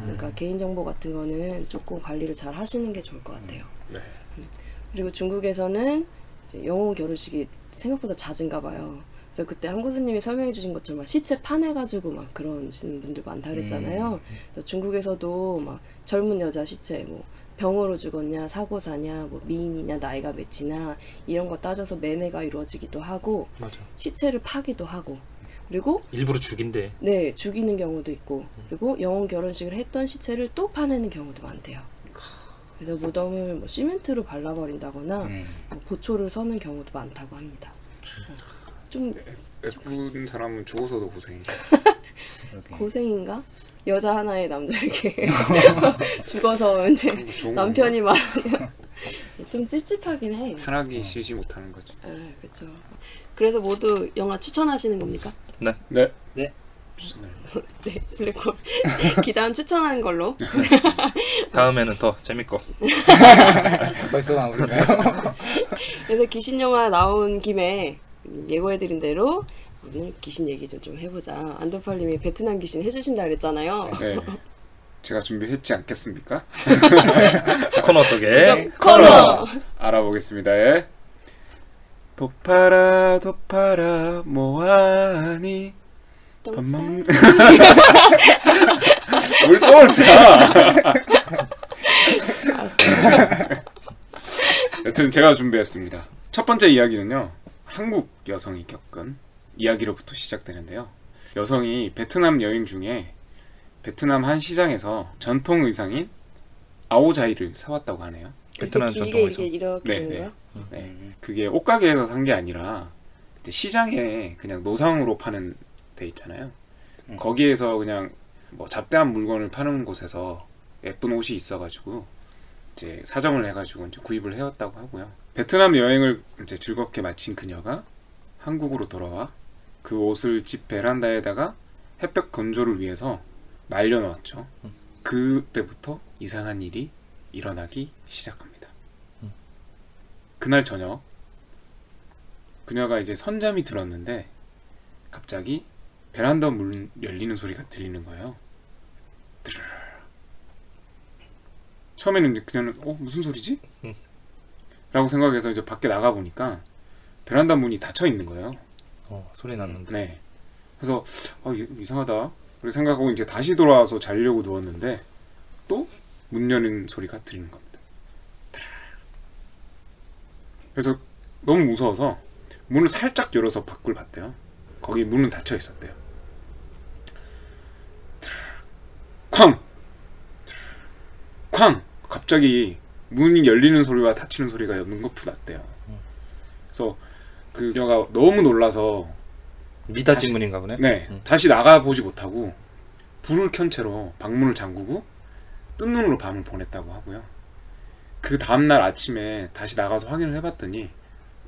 그러니까 개인정보 같은 거는 조금 관리를 잘 하시는 게 좋을 것 같아요. 네. 그리고 중국에서는 이제 영혼 결혼식이 생각보다 잦은가 봐요. 그래서 그때 한 교수님이 설명해 주신 것처럼 시체 파내가지고 막 그러시는 분들 많다 그랬잖아요. 그래서 중국에서도 막 젊은 여자 시체 뭐 병으로 죽었냐, 사고사냐, 뭐 미인이냐, 나이가 몇이냐 이런 거 따져서 매매가 이루어지기도 하고, 맞아. 시체를 파기도 하고, 그리고 일부러 죽인대. 네, 죽이는 경우도 있고, 그리고 영혼 결혼식을 했던 시체를 또 파내는 경우도 많대요. 그래서 무덤을 뭐 시멘트로 발라버린다거나 뭐 보초를 서는 경우도 많다고 합니다. 좀 예쁜 사람은 죽어서도 고생이죠. 고생인가? 여자 하나에 남자에게 죽어서 이제 남편이 말하면 좀 찝찝하긴 해. 편하게 쉬지 못하는 거죠. 그렇죠. 그래서 모두 영화 추천하시는 겁니까? 네. 네. 네. 추천을. 네, 블랙홀 기다음 추천하는 걸로. 다음에는 더 재밌고. 벌써 마무리가요? 그래서 귀신 영화 나온 김에 예고해드린 대로 오늘 귀신 얘기 좀 해보자. 안도팔님이 베트남 귀신 해주신다 그랬잖아요. 네. 제가 준비했지 않겠습니까? 코너 속에 코너! 알아보겠습니다. 예. 도파라 도파라 뭐하니 밥 먹는 뭘 떠올리세요? 여튼 제가 준비했습니다. 첫 번째 이야기는요, 한국 여성이 겪은 이야기로부터 시작되는데요. 여성이 베트남 여행 중에 베트남 한 시장에서 전통 의상인 아오자이를 사왔다고 하네요. 베트남 길게 전통 의상. 이렇게 네, 되는 네. 거야? 네. 그게 옷가게에서 산 게 아니라 이제 시장에 그냥 노상으로 파는 데 있잖아요. 거기에서 그냥 뭐 잡다한 물건을 파는 곳에서 예쁜 옷이 있어가지고 이제 사정을 해가지고 이제 구입을 해왔다고 하고요. 베트남 여행을 이제 즐겁게 마친 그녀가 한국으로 돌아와 그 옷을 집 베란다에다가 햇볕 건조를 위해서 말려놓았죠. 그때부터 이상한 일이 일어나기 시작합니다. 그날 저녁 그녀가 이제 선잠이 들었는데 갑자기 베란다 문 열리는 소리가 들리는 거예요. 드르르. 처음에는 이제 그녀는 무슨 소리지? 라고 생각해서 이제 밖에 나가 보니까 베란다 문이 닫혀 있는 거예요. 소리 났는데. 네. 그래서 이상하다. 그렇게 생각하고 이제 다시 돌아와서 자려고 누웠는데 또 문 여는 소리가 들리는 겁니다. 그래서 너무 무서워서 문을 살짝 열어서 밖을 봤대요. 거기 문은 닫혀 있었대요. 쾅! 쾅! 갑자기 문이 열리는 소리와 닫히는 소리가 연거푸 났대요. 그래서 그녀가 너무 놀라서 미닫이 문인가 보네. 네, 다시 나가보지 못하고 불을 켠 채로 방문을 잠그고 뜬 눈으로 밤을 보냈다고 하고요. 그 다음날 아침에 다시 나가서 확인을 해봤더니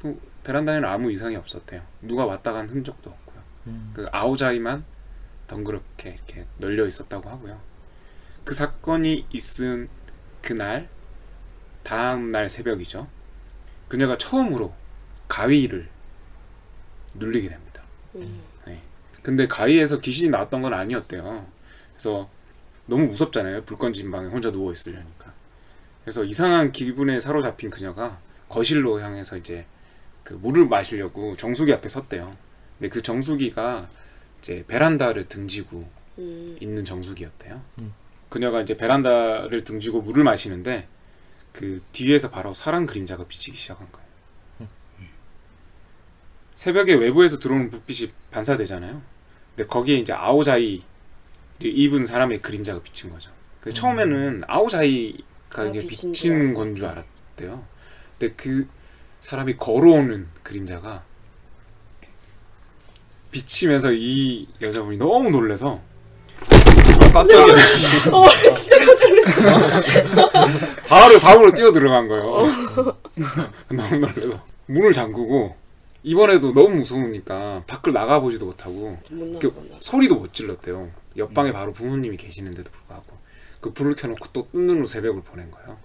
또 베란다에는 아무 이상이 없었대요. 누가 왔다 간 흔적도 없고요. 그 아오자이만 덩그렇게 이렇게 널려 있었다고 하고요. 그 사건이 있은 그날 다음날 새벽이죠. 그녀가 처음으로 가위를 눌리게 됩니다. 네. 근데 가위에서 귀신이 나왔던 건 아니었대요. 그래서 너무 무섭잖아요. 불 꺼진 방에 혼자 누워 있으려니까. 그래서 이상한 기분에 사로잡힌 그녀가 거실로 향해서 이제 그 물을 마시려고 정수기 앞에 섰대요. 근데 그 정수기가 이제 베란다를 등지고 있는 정수기였대요. 그녀가 이제 베란다를 등지고 물을 마시는데 그 뒤에서 바로 사람 그림자가 비치기 시작한 거예요. 새벽에 외부에서 들어오는 불빛이 반사되잖아요. 근데 거기에 이제 아오자이를 입은 사람의 그림자가 비친 거죠. 근데 처음에는 아오자이가 이게 비친 건 줄 알았대요. 근데 그 사람이 걸어오는 그림자가 비치면서 이 여자분이 너무 놀라서 깜짝이야. 진짜 깜짝 놀랐어. 바로 방으로 뛰어 들어간 거예요. 너무 놀라서 문을 잠그고 이번에도 너무 무서우니까 밖을 나가보지도 못하고 소리도 못 질렀대요. 옆방에 바로 부모님이 계시는데도 불구하고 그 불을 켜놓고 또 뜬 눈으로 새벽을 보낸 거예요.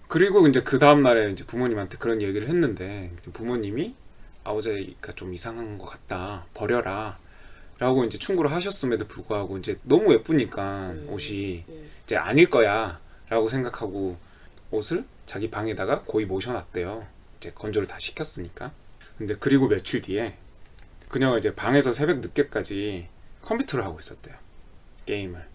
그리고 이제 그 다음날에 이제 부모님한테 그런 얘기를 했는데 부모님이 아오자이가 좀 이상한 것 같다, 버려라 라고 이제 충고를 하셨음에도 불구하고 이제 너무 예쁘니까 옷이 이제 아닐 거야 라고 생각하고 옷을 자기 방에다가 고이 모셔놨대요. 이제 건조를 다 시켰으니까. 근데 그리고 며칠 뒤에 그녀가 이제 방에서 새벽 늦게까지 컴퓨터를 하고 있었대요. 게임을.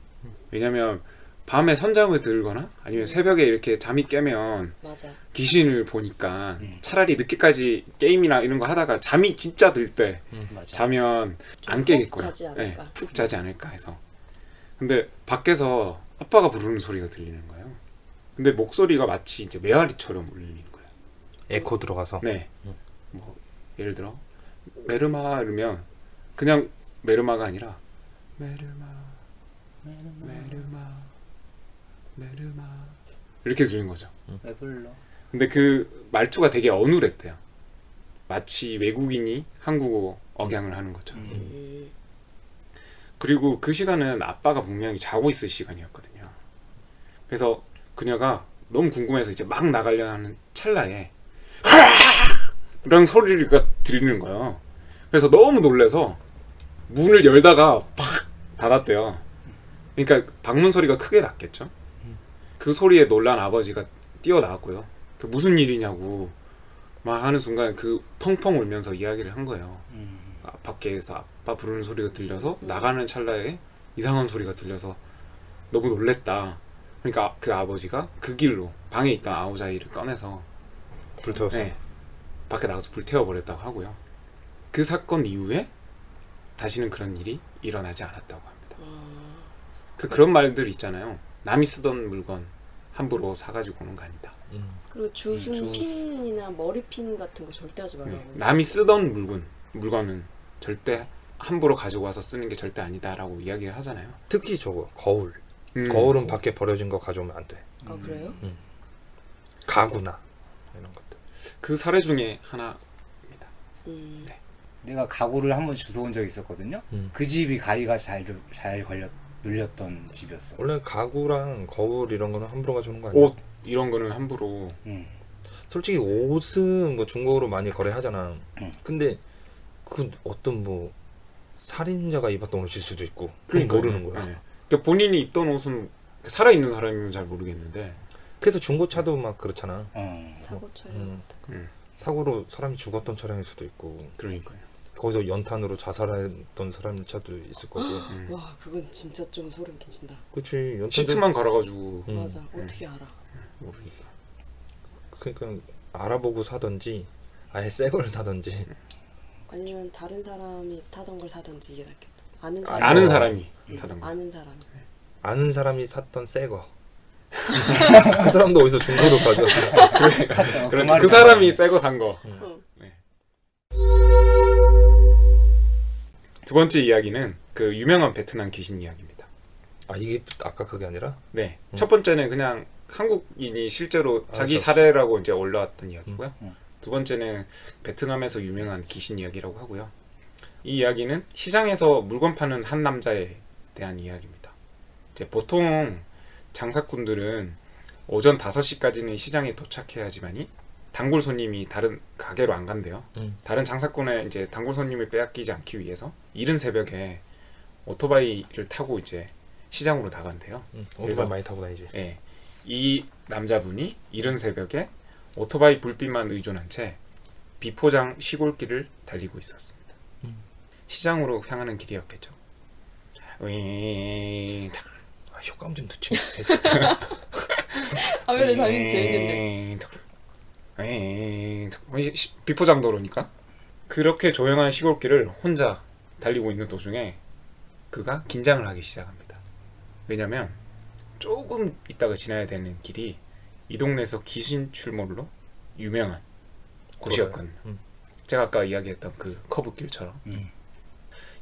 왜냐면 밤에 선잠을 들거나 아니면 새벽에 이렇게 잠이 깨면 맞아. 귀신을 보니까 차라리 늦게까지 게임이나 이런 거 하다가 잠이 진짜 들 때 자면 안 깨겠고요. 네, 푹 자지 않을까 해서. 근데 밖에서 아빠가 부르는 소리가 들리는 거예요. 근데 목소리가 마치 이제 메아리처럼 울리는 거예요. 에코 들어가서. 네. 뭐 예를 들어 메르마 이러면 그냥 메르마가 아니라 메르마 이렇게 들리는 거죠. 왜 불러? 근데 그 말투가 되게 어눌했대요. 마치 외국인이 한국어 억양을 하는 것처럼. 그리고 그 시간은 아빠가 분명히 자고 있을 시간이었거든요. 그래서 그녀가 너무 궁금해서 이제 막 나가려 하는 찰나에 이런 소리가 들리는 거예요. 그래서 너무 놀라서 문을 열다가 팍 닫았대요. 그러니까 방문 소리가 크게 났겠죠. 그 소리에 놀란 아버지가 뛰어나왔고요. 그 무슨 일이냐고 막 하는 순간 그 펑펑 울면서 이야기를 한 거예요. 밖에서 아빠 부르는 소리가 들려서 나가는 찰나에 이상한 소리가 들려서 너무 놀랬다. 그러니까 그 아버지가 그 길로 방에 있던 아오자이를 꺼내서 불태웠어. 네, 밖에 나가서 불태워버렸다고 하고요. 그 사건 이후에 다시는 그런 일이 일어나지 않았다고 합니다. 그런 말들 있잖아요. 남이 쓰던 물건 함부로 사가지고 오는 거 아니다. 그리고 jut은 핀이나 머리핀 같은 거 절대 하지 말라고. 남이 쓰던 물건은 절대 함부로 가지고 와서 쓰는 게 절대 아니다라고 이야기를 하잖아요. 특히 저거 거울. 거울은 밖에 버려진 거 가져오면 안 돼. 아 그래요? 가구나 이런 것들. 그 사례 중에 하나입니다. 네. 내가 가구를 한번 주워온 적이 있었거든요. 그 집이 가위가 잘 눌렸던 집이었어. 원래 가구랑 거울 이런 거는 함부로 가져오는 거 아니야? 옷 이런 거는 함부로. 솔직히 옷은 뭐 중고로 많이 거래하잖아. 근데 그 어떤 뭐 살인자가 입었던 옷일 수도 있고 그러니까요. 모르는 거야. 네. 그러니까 본인이 입던 옷은 살아있는 사람이면 잘 모르겠는데. 그래서 중고차도 막 그렇잖아. 사고 차량. 사고로 사람이 죽었던 차량일 수도 있고. 그러니까요. 거기서 연탄으로 자살했던 사람 차도 있을 거고. 와 그건 진짜 좀 소름 끼친다. 그렇지. 시트만 갈아가지고. 맞아. 어떻게 알아? 모르니까. 그러니까 알아보고 사든지 아예 새 걸 사든지. 아니면 다른 사람이 타던 걸 사든지 이게 낫겠다. 아는 사람이 사던 거. 아는 사람. 아는 사람이 샀던 새 거. 그 사람도 어디서 중고로 가져왔어. 그 사람이 새 거 산 거. 네. 두 번째 이야기는 그 유명한 베트남 귀신 이야기입니다. 아 이게 아까 그게 아니라? 네. 첫 번째는 그냥 한국인이 실제로 자기 사례라고 이제 올라왔던 이야기고요. 두 번째는 베트남에서 유명한 귀신 이야기라고 하고요. 이 이야기는 시장에서 물건 파는 한 남자에 대한 이야기입니다. 이제 보통 장사꾼들은 오전 5시까지는 시장에 도착해야지만이 단골 손님이 다른 가게로 안 간대요. 다른 장사꾼의 이제 단골 손님을 빼앗기지 않기 위해서 이른 새벽에 오토바이를 타고 이제 시장으로 나간대요. 오토바이 많이 타고 다니지. 예. 이 남자분이 이른 새벽에 오토바이 불빛만 의존한 채 비포장 시골길을 달리고 있었습니다. 시장으로 향하는 길이었겠죠. 효과음 좀 넣지 못해서. 아 근데 재밌는데. 비포장 도로니까. 그렇게 조용한 시골길을 혼자 달리고 있는 도중에 그가 긴장을 하기 시작합니다. 왜냐면 조금 있다가 지나야 되는 길이 이 동네에서 귀신 출몰로 유명한 곳이었거든요. 제가 아까 이야기했던 그 커브길처럼.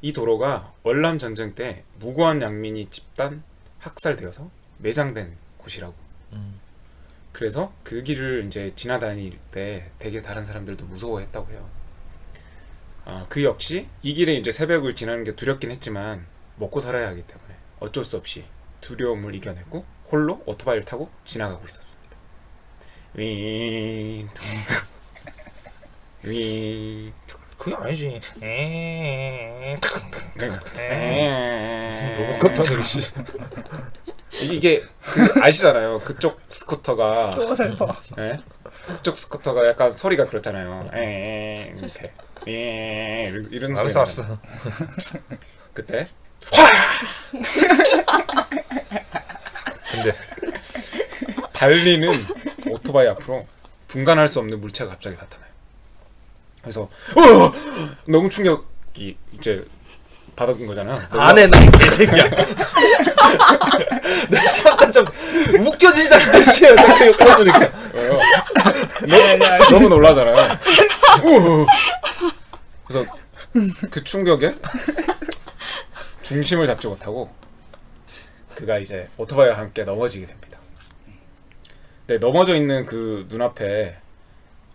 이 도로가 월남 전쟁 때 무고한 양민이 집단 학살되어서 매장된 곳이라고. 그래서 그 길을 이제 지나다닐 때 되게 다른 사람들도 무서워했다고 해요. 그 역시 이 길에 이제 새벽을 지나는 게 두렵긴 했지만 먹고 살아야 하기 때문에 어쩔 수 없이 두려움을 이겨내고 홀로 오토바이를 타고 지나가고 있었습니다. 그게 아니지. 로봇 갑자기 이게 그 아시잖아요. 그쪽 스쿠터가 또 살퍼. 네? 그쪽 스쿠터가 약간 소리가 그렇잖아요. 이렇게 이런 소리. 알았어. 그때 근데 달리는 오토바이 앞으로 분간할 수 없는 물체가 갑자기 나타나요. 그래서 너무 충격이 이제 받은 거잖아. 안 해, 나 개새끼야. 나 참다 좀 웃겨지잖아. 씨야, 너무 놀라잖아요. 그래서 그 충격에 중심을 잡지 못하고 그가 이제 오토바이와 함께 넘어지게 됩니다. 네, 넘어져 있는 그 눈앞에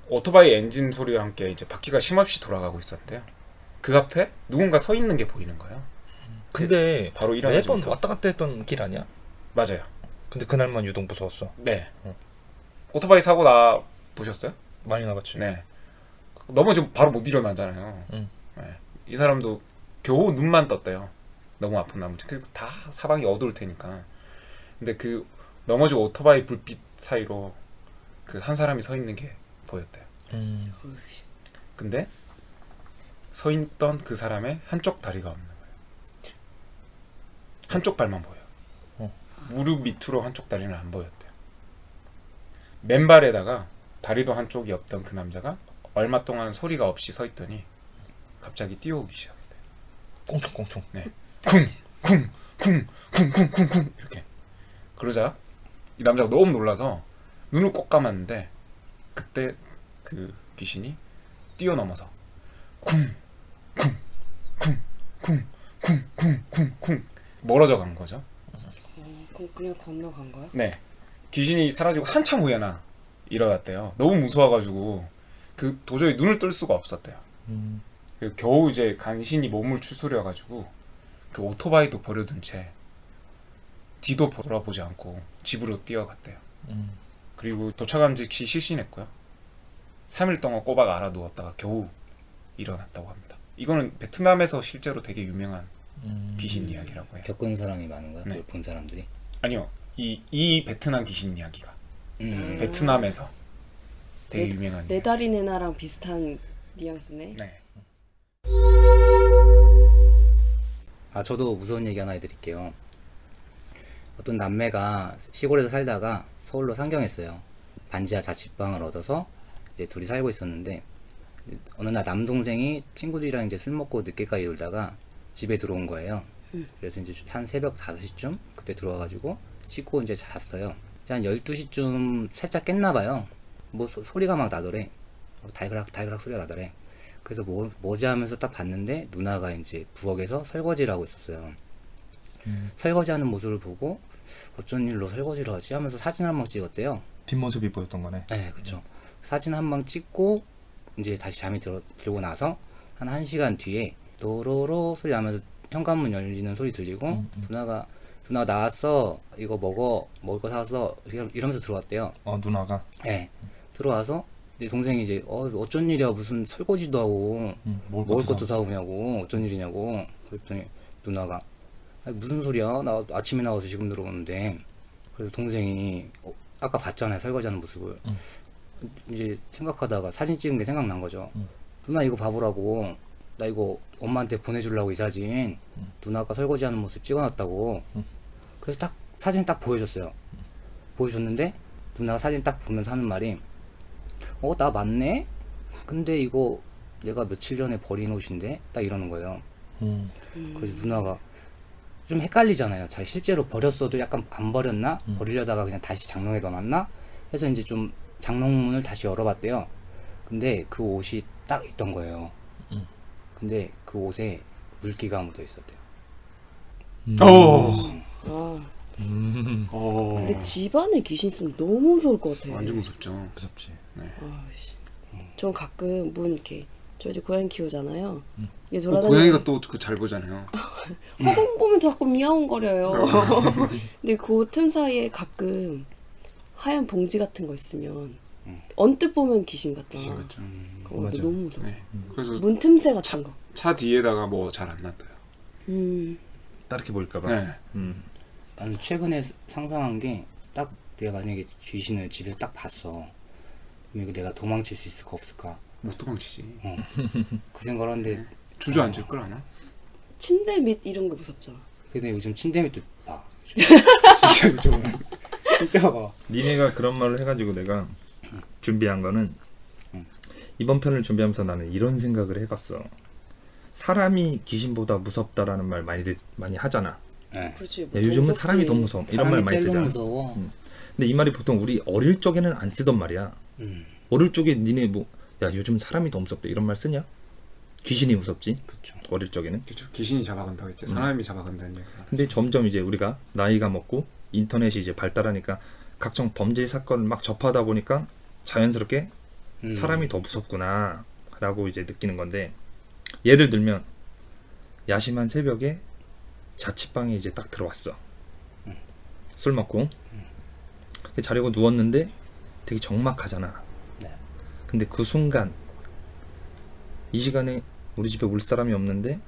오토바이 엔진 소리와 함께 이제 바퀴가 쉼없이 돌아가고 있었는데요. 그 앞에 누군가 서 있는 게 보이는 거예요. 근데 바로 일어나지 매번 못하고. 왔다 갔다 했던 길 아니야? 맞아요. 근데 그날만 유독 무서웠어. 네. 오토바이 사고 나 보셨어요? 많이 나갔지. 네. 넘어지면 바로 못 일어나잖아요. 네. 이 사람도 겨우 눈만 떴대요. 너무 아픈 나머지. 그리고 다 사방이 어두울 테니까. 근데 그 넘어지고 오토바이 불빛 사이로 그 한 사람이 서 있는 게 보였대요. 근데 서 있던 그 사람의 한쪽 다리가 없는 거예요. 한쪽 발만 보여요. 무릎 밑으로 한쪽 다리는 안 보였대요. 맨발에다가 다리도 한쪽이 없던 그 남자가 얼마 동안 소리가 없이 서 있더니 갑자기 뛰어오기 시작했대요. 꽁충꽁충. 네. 쿵쿵쿵쿵쿵쿵쿵쿵 이렇게. 그러자 이 남자가 너무 놀라서 눈을 꼭 감았는데 그때 그 귀신이 뛰어넘어서 쿵쿵쿵쿵쿵쿵쿵쿵 멀어져 간 거죠. 그럼 그냥 건너간 거야? 네. 귀신이 사라지고 한참 후에나 일어났대요. 너무 무서워가지고 그 도저히 눈을 뜰 수가 없었대요. 겨우 이제 간신히 몸을 추스려가지고 그 오토바이도 버려둔 채 뒤도 돌아보지 않고 집으로 뛰어갔대요. 그리고 도착한 즉시 실신했고요. 3일 동안 꼬박 알아누웠다가 겨우 일어났다고 합니다. 이거는 베트남에서 실제로 되게 유명한 귀신 이야기라고 해요. 겪은 사람이 많은 거야? 네. 그걸 본 사람들이? 아니요. 이 베트남 귀신 이야기가 베트남에서 되게 유명한 내 다리 내 나랑 비슷한 뉘앙스네. 네. 저도 무서운 얘기 하나 해드릴게요. 어떤 남매가 시골에서 살다가 서울로 상경했어요. 반지하 자취방을 얻어서 이제 둘이 살고 있었는데, 어느 날 남동생이 친구들이랑 이제 술 먹고 늦게까지 놀다가 집에 들어온 거예요. 그래서 이제 한 새벽 5시쯤 그때 들어와가지고 씻고 이제 잤어요. 이제 한 12시쯤 살짝 깼나봐요. 뭐 소리가 막 나더래. 달그락 소리가 나더래. 그래서 뭐지 하면서 딱 봤는데 누나가 이제 부엌에서 설거지를 하고 있었어요. 설거지하는 모습을 보고 어쩐 일로 설거지를 하지 하면서 사진 한 방 찍었대요. 뒷모습이 보였던 거네. 네, 그쵸. 사진 한 방 찍고 이제 다시 잠이 들고 나서 한 1시간 뒤에 도로로 소리 나면서 현관문 열리는 소리 들리고 누나 나왔어, 이거 먹을 거 사왔어 이러면서 들어왔대요. 누나가? 네. 들어와서 이제 동생이 이제 어쩐 일이야, 무슨 설거지도 하고 먹을 것도 사오냐고, 어쩐 일이냐고 그랬더니 누나가 무슨 소리야, 나 아침에 나와서 지금 들어오는데 그래서 동생이 아까 봤잖아요, 설거지하는 모습을. 이제 생각하다가 사진 찍은 게 생각난 거죠. 누나 이거 봐보라고. 나 이거 엄마한테 보내주려고 이 사진. 누나가 설거지하는 모습 찍어놨다고. 그래서 딱 사진 딱 보여줬어요. 보여줬는데 누나가 사진 딱 보면서 하는 말이 나 맞네? 근데 이거 내가 며칠 전에 버린 옷인데? 딱 이러는 거예요. 그래서 누나가 좀 헷갈리잖아요. 자기 실제로 버렸어도 약간 안 버렸나? 버리려다가 그냥 다시 장롱에 넣어놨나? 해서 이제 좀 장롱문을 다시 열어봤대요. 근데 그 옷이 딱 있던 거예요. 근데 그 옷에 물기가 묻어 있었대요. 아, 어. 근데 집안에 귀신 있으면 너무 무서울 것 같아요. 완전 무섭죠. 무섭지. 아이씨. 전 가끔 문 이렇게 저 이제 고양이 키우잖아요. 이게 고양이가 또 그 잘 보잖아요. 화분 보면 자꾸 미야옹거려요. 근데 그 틈 사이에 가끔 하얀 봉지 같은 거 있으면 언뜻 보면 귀신 같잖아. 귀신 같죠. 그거 맞아. 너무 무서워. 네. 그래서 문 틈새 같은 거. 차 뒤에다가 뭐 잘 안 놔둬요. 따르게 보일까봐. 네. 나는 최근에 상상한 게 딱 내가 만약에 귀신을 집에서 딱 봤어. 그럼 이거 내가 도망칠 수 있을까 없을까? 못 도망치지. 그 생각을 하는데 주저앉을 걸 아나? 침대 밑 이런 거 무섭잖아. 근데 요즘 침대 밑도 봐. 진짜 요즘 진짜 봐. 니네가 그런 말을 해가지고 내가 준비한 거는 이번 편을 준비하면서 나는 이런 생각을 해봤어. 사람이 귀신보다 무섭다라는 말 많이 하잖아. 네. 그렇지. 야, 요즘은 사람이 더 무서워. 이런 말 많이 쓰잖아. 무서워. 근데 이 말이 보통 우리 어릴 적에는 안 쓰던 말이야. 어릴 적에 니네 뭐 야 요즘 사람이 더 무섭다 이런 말 쓰냐? 귀신이 무섭지. 그쵸. 어릴 적에는. 그렇죠. 귀신이 잡아간다고 했지. 사람이 잡아간다는 얘기야. 근데 점점 이제 우리가 나이가 먹고 인터넷이 이제 발달하니까 각종 범죄 사건을 막 접하다 보니까 자연스럽게 사람이 더 무섭구나 라고 이제 느끼는 건데, 예를 들면 야심한 새벽에 자취방에 이제 딱 들어왔어. 술 먹고 자려고 누웠는데 되게 적막하잖아. 네. 근데 그 순간 이 시간에 우리 집에 올 사람이 없는데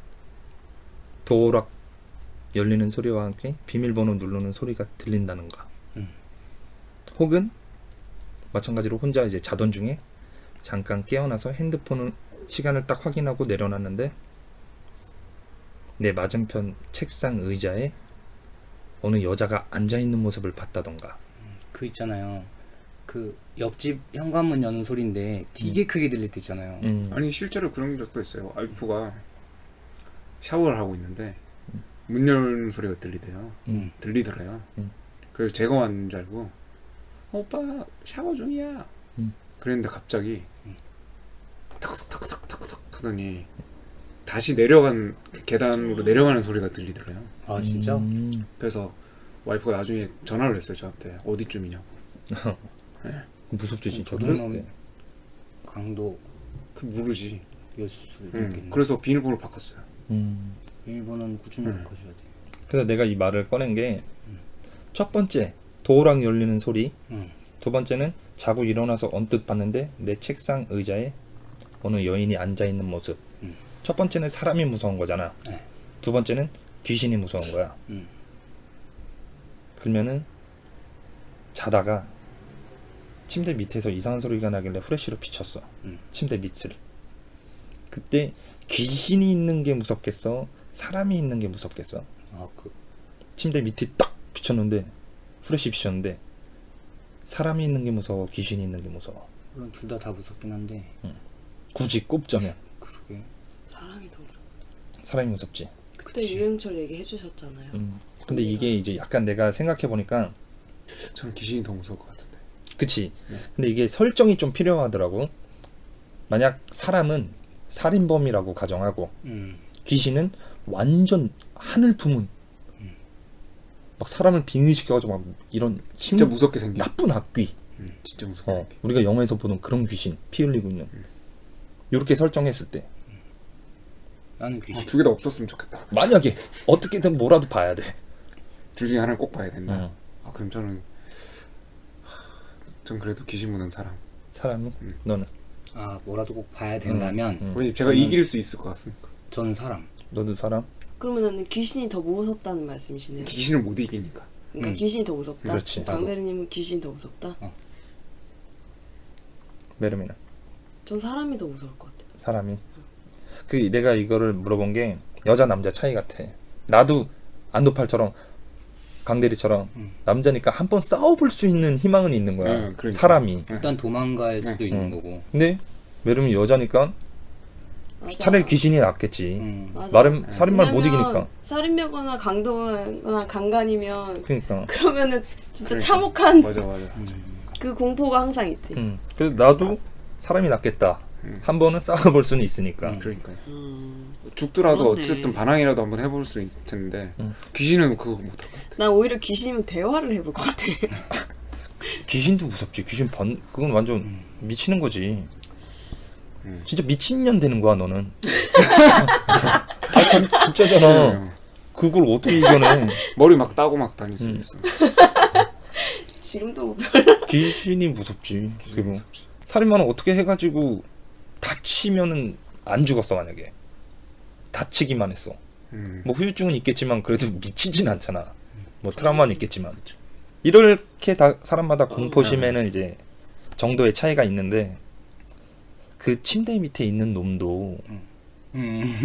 도락 열리는 소리와 함께 비밀번호 누르는 소리가 들린다는가. 혹은 마찬가지로 혼자 이제 자던 중에 잠깐 깨어나서 핸드폰을 시간을 딱 확인하고 내려놨는데 내 맞은편 책상 의자에 어느 여자가 앉아있는 모습을 봤다던가. 그 있잖아요. 그 옆집 현관문 여는 소리인데 되게 크게 들릴 때 있잖아요. 아니 실제로 그런 적도 있어요. 와이프가 샤워를 하고 있는데 문 열는 소리가 들리대요. 들리더래요. 그래서 제가 왔는 줄 알고 오빠 샤워 중이야. 그랬는데 갑자기 탁탁탁탁탁탁 하더니 다시 내려간 계단으로 내려가는 소리가 들리더래요. 아 진짜? 그래서 와이프가 나중에 전화를 했어요 저한테. 어디쯤이냐고. 네. 무섭지 진짜. 그 들었을 정도면 때. 강도 그 모르지. 였을 수도 있겠네. 그래서 비밀번호 바꿨어요. 일본은 꾸준히 바꿔줘야 돼. 그래서 내가 이 말을 꺼낸 게 첫 번째 도어락 열리는 소리, 두 번째는 자고 일어나서 언뜻 봤는데 내 책상 의자에 어느 여인이 앉아있는 모습. 첫 번째는 사람이 무서운 거잖아. 네. 두 번째는 귀신이 무서운 거야. 그러면은 자다가 침대 밑에서 이상한 소리가 나길래 후레쉬로 비쳤어. 침대 밑을. 그때 귀신이 있는 게 무섭겠어? 사람이 있는 게 무섭겠어? 아 그 침대 밑에 딱 비쳤는데 후레쉬 비쳤는데 사람이 있는 게 무서워? 귀신이 있는 게 무서워? 물론 둘 다 무섭긴 한데. 굳이 꼽자면 그러게. 사람이 더 무서워. 사람이 무섭지. 그때 유영철 얘기해 주셨잖아요. 근데 이게 이제 약간 내가 생각해 보니까 저는 귀신이 더 무서울 것 같은데. 그치. 근데 이게 설정이 좀 필요하더라고. 만약 사람은 살인범이라고 가정하고 귀신은 완전 하늘 품은 막 사람을 빙의시켜가지고 막 이런 진짜 무섭게 생긴. 나쁜 악귀. 진짜 무섭게 생긴. 우리가 영화에서 보던 그런 귀신 피 흘리고 있는. 요렇게 설정했을 때 나는 귀신. 두 개 다 없었으면 좋겠다. 만약에 어떻게든 뭐라도 봐야 돼. 둘 중에 하나를 꼭 봐야 된다. 그럼 전 그래도 귀신 무는 사람. 사람이? 너는? 아 뭐라도 꼭 봐야 된다면 왜냐면 제가 이길 수 있을 것 같으니까. 저는 사람. 너도 사람? 그러면은 귀신이 더 무섭다는 말씀이시네요. 귀신을 못 이기니까. 그러니까 귀신이 더 무섭다. 그렇지. 강대리님은 귀신이 더 무섭다. 메르미는 전 사람이 더 무서울 것 같아요. 사람이. 그 내가 이거를 물어본 게 여자 남자 차이 같아. 나도 안도팔처럼 강대리처럼 남자니까 한번 싸워볼 수 있는 희망은 있는 거야. 그러니까. 사람이. 일단 도망갈 수도 있는 거고. 근데 메르미 여자니까 맞아. 차라리 귀신이 낫겠지. 맞아. 나름 살인마를 못 왜냐면 이기니까. 살인묘거나 강도거나 강간이면 그러니까. 그러면은 진짜 그러니까. 참혹한 맞아. 그 공포가 항상 있지. 그래서 나도 사람이 낫겠다. 한 번은 싸워볼 수는 있으니까. 그러니까 죽더라도 그렇네. 어쨌든 반항이라도 한번 해볼 수 있을 텐데 귀신은 그거 못할 것 같아. 난 오히려 귀신이면 대화를 해볼 것 같아. 귀신도 무섭지. 귀신 그건 완전 미치는 거지. 진짜 미친년 되는 거야 너는. 진짜잖아. 그걸 어떻게 이겨내? 머리 막 따고 막 다닐 수 있어. 지금도 못 귀신이 무섭지. 그리고 무섭지. 살인마는 어떻게 해가지고 다치면은 안 죽었어 만약에. 다치기만 했어. 뭐 후유증은 있겠지만 그래도 미치진 않잖아. 뭐 트라우마는 있겠지만. 이렇게 다 사람마다 공포심에는 이제 정도의 차이가 있는데 그 침대 밑에 있는 놈도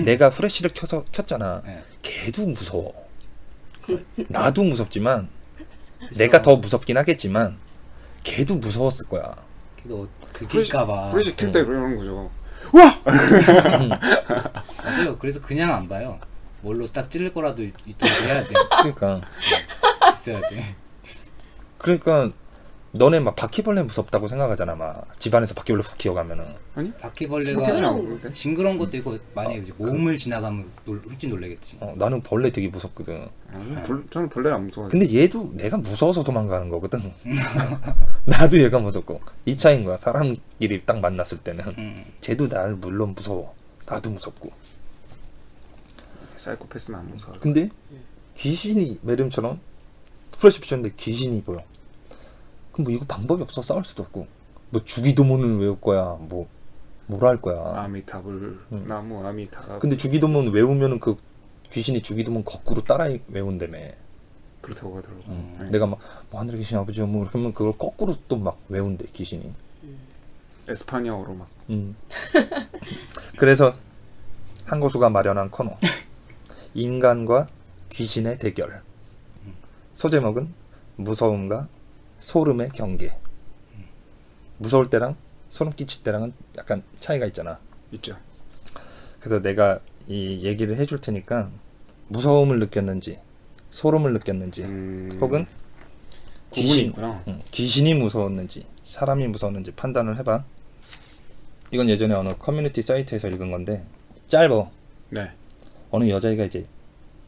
내가 후레쉬를 켰잖아. 네. 걔도 무서워. 나도 무섭지만 내가 더 무섭긴 하겠지만 걔도 무서웠을 거야. 그래도 들킬까봐. 후레쉬 킬때 그러는 거죠. 맞아요. 그래서 그냥 안 봐요. 뭘로 딱 찌를 거라도 있다고 해야 돼. 그러니까 있어야 돼. 그러니까 너네 막 바퀴벌레 무섭다고 생각하잖아. 막 집안에서 바퀴벌레 훅 기어가면은. 아니? 바퀴벌레가 징그러운 것도 있고 만약에 이제 몸을 지나가면 흠칫 놀래겠지. 나는 벌레 되게 무섭거든. 저는 벌레를 안 무서워요. 근데 얘도 내가 무서워서 도망가는 거거든. 나도 얘가 무섭고 이 차이인 거야. 사람끼리 딱 만났을 때는 쟤도 날 물론 무서워. 나도 무섭고. 사이코패스는 안 무서워. 근데 귀신이 메름처럼 프레시 비쳤는데 귀신이 보여. 그럼 뭐 이거 방법이 없어. 싸울 수도 없고 뭐 주기도문을 외울 거야. 뭐 뭐라 할 거야. 아미타불 나무 아미타. 근데 주기도문 외우면은 그 귀신이 주기도문 거꾸로 따라 외운다며. 그렇다고 하더라고. 네. 내가 뭐 하늘의 귀신 아버지 뭐 이렇게 하면 그걸 거꾸로 또 막 외운대 귀신이. 에스파냐어로 막. 그래서 한고수가 마련한 코너 인간과 귀신의 대결. 소제목은 무서움과 소름의 경계. 무서울 때랑 소름 끼칠 때랑은 약간 차이가 있잖아. 있죠. 그래서 내가 이 얘기를 해줄 테니까 무서움을 느꼈는지 소름을 느꼈는지 혹은 구분이 있구나. 귀신이 무서웠는지 사람이 무서웠는지 판단을 해봐. 이건 예전에 어느 커뮤니티 사이트에서 읽은 건데 짧어. 네. 어느 여자애가 이제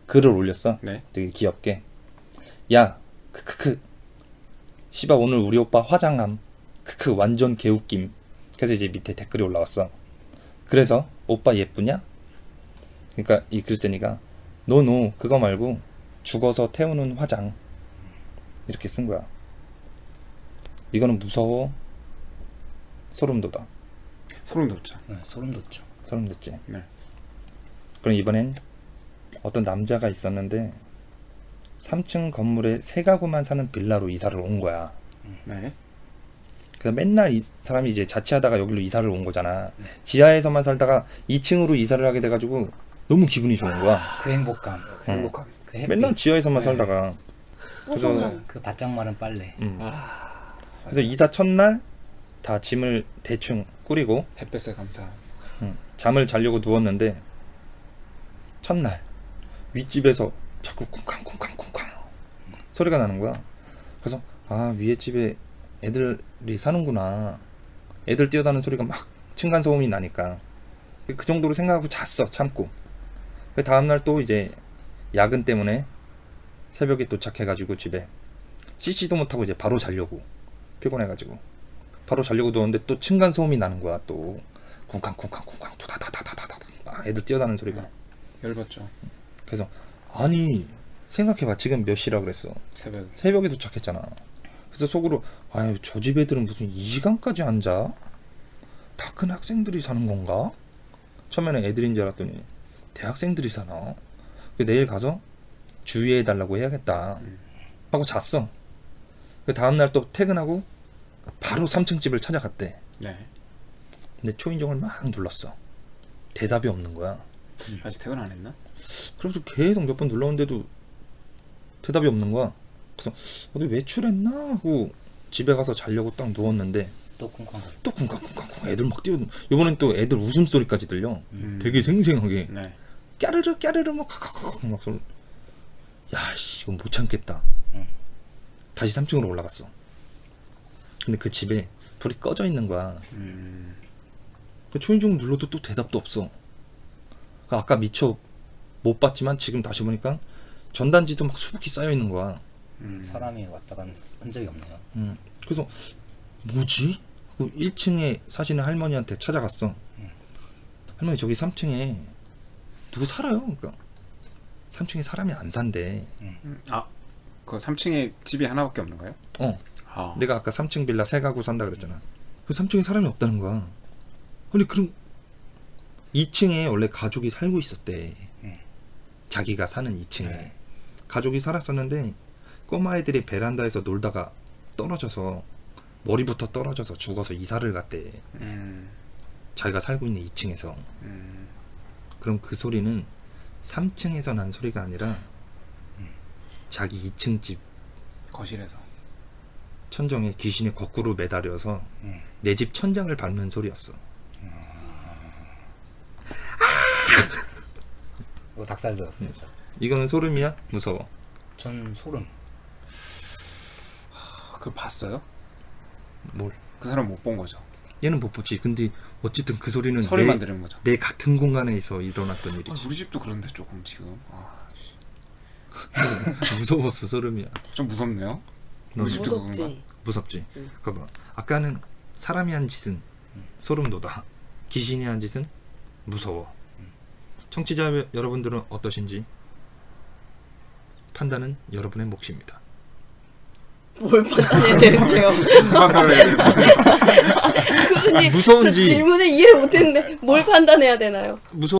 글을 올렸어. 네. 되게 귀엽게. 야 크크크 시바 오늘 우리 오빠 화장함 크크 완전 개웃김. 그래서 이제 밑에 댓글이 올라왔어. 그래서 오빠 예쁘냐? 그러니까 이 글쓴이가 노노 그거 말고 죽어서 태우는 화장 이렇게 쓴 거야. 이거는 무서워 소름 돋아. 소름 돋죠. 네, 소름 돋죠. 소름 돋지. 네. 그럼 이번엔 어떤 남자가 있었는데 3층 건물에 3가구만 사는 빌라로 이사를 온 거야. 네. 그래서 맨날 이 사람이 이제 자취하다가 여기로 이사를 온 거잖아. 지하에서만 살다가 2층으로 이사를 하게 돼가지고 너무 기분이 좋은 거야. 그 행복감. 행복함. 그 햇빛. 맨날 지하에서만 네. 살다가. 그래서 그 바짝 마른 빨래. 그래서 이사 첫날 다 짐을 대충 꾸리고 햇볕에 감사. 잠을 자려고 누웠는데 첫날 윗집에서 자꾸 쿵쾅쿵쾅쿵쾅 소리가 나는 거야. 그래서 아 위에 집에 애들이 사는구나. 애들 뛰어다니는 소리가 막 층간소음이 나니까 그 정도로 생각하고 잤어. 참고. 그 다음날 또 이제 야근 때문에 새벽에 도착해가지고 집에 씻지도 못하고 이제 바로 자려고 피곤해가지고 바로 자려고 누웠는데 또 층간소음이 나는 거야. 또 쿵쾅쿵쾅쿵쾅 투다다다다다다 애들 뛰어다니는 소리가. 열받죠. 그래서 아니 생각해봐. 지금 몇 시라 그랬어? 새벽에 도착했잖아. 그래서 속으로 아유 저 집 애들은 무슨 이 시간까지 앉아? 다 큰 학생들이 사는 건가? 처음에는 애들인 줄 알았더니 대학생들이 사나? 내일 가서 주의해달라고 해야겠다. 하고 잤어. 그 다음날 또 퇴근하고 바로 3층 집을 찾아갔대. 네. 근데 초인종을 막 눌렀어. 대답이 없는 거야. 아직 퇴근 안 했나? 그래서 계속 몇 번 눌렀는데도 대답이 없는 거야. 그래서 어디 외출했나 하고 집에 가서 자려고 딱 누웠는데 또 쿵쾅. 또 쿵쾅쿵쾅쿵 애들 막 뛰어. 이번엔 또 애들 웃음소리까지 들려. 되게 생생하게. 네. 까르르 까르르 막 카카카카 막 소리. 야씨 이건 못 참겠다. 다시 3층으로 올라갔어. 근데 그 집에 불이 꺼져 있는 거야. 그 초인종 눌러도 또 대답도 없어. 아까 미처 못 봤지만 지금 다시 보니까 전단지도 막 수북히 쌓여 있는 거야. 사람이 왔다 간 흔적이 없네요. 그래서 뭐지? 그 1층에 사시는 할머니한테 찾아갔어. 할머니 저기 3층에 누구 살아요? 그러니까 3층에 사람이 안 산대. 아, 그 3층에 집이 하나밖에 없는가요? 아. 내가 아까 3층 빌라 3가구 산다 그랬잖아. 그 3층에 사람이 없다는 거야. 아니 그럼 2층에 원래 가족이 살고 있었대. 자기가 사는 2층에 가족이 살았었는데 꼬마 애들이 베란다에서 놀다가 떨어져서 머리부터 떨어져서 죽어서 이사를 갔대. 자기가 살고 있는 2층에서. 그럼 그 소리는 3층에서 난 소리가 아니라 자기 2층 집 거실에서. 천정에 귀신이 거꾸로 매달려서 내 집 천장을 밟는 소리였어. 이거 닭살 들었어요. 저. 이거는 소름이야? 무서워? 전 소름. 그거 봤어요? 뭘? 그 사람 못 본 거죠. 얘는 못 보지. 근데 어쨌든 그 소리는 소리만 들은 거죠. 내 같은 공간에서 일어났던 일이지. 우리 집도 그런데 조금 지금 무서웠어. 소름이야. 좀 무섭네요. 우리 집도 그런가? 무섭지. 무섭지. 그거 봐. 아까는 사람이 한 짓은 소름 돋아. 귀신이 한 짓은 무서워. 청취자 여러분들은 어떠신지 판단은 여러분의 몫입니다. 뭘 판단해야 되는데요? 무슨 판단을 해야 되나? 교수님, 무서운지. 저 질문을 이해를 못했는데 뭘 판단해야 되나요? 무서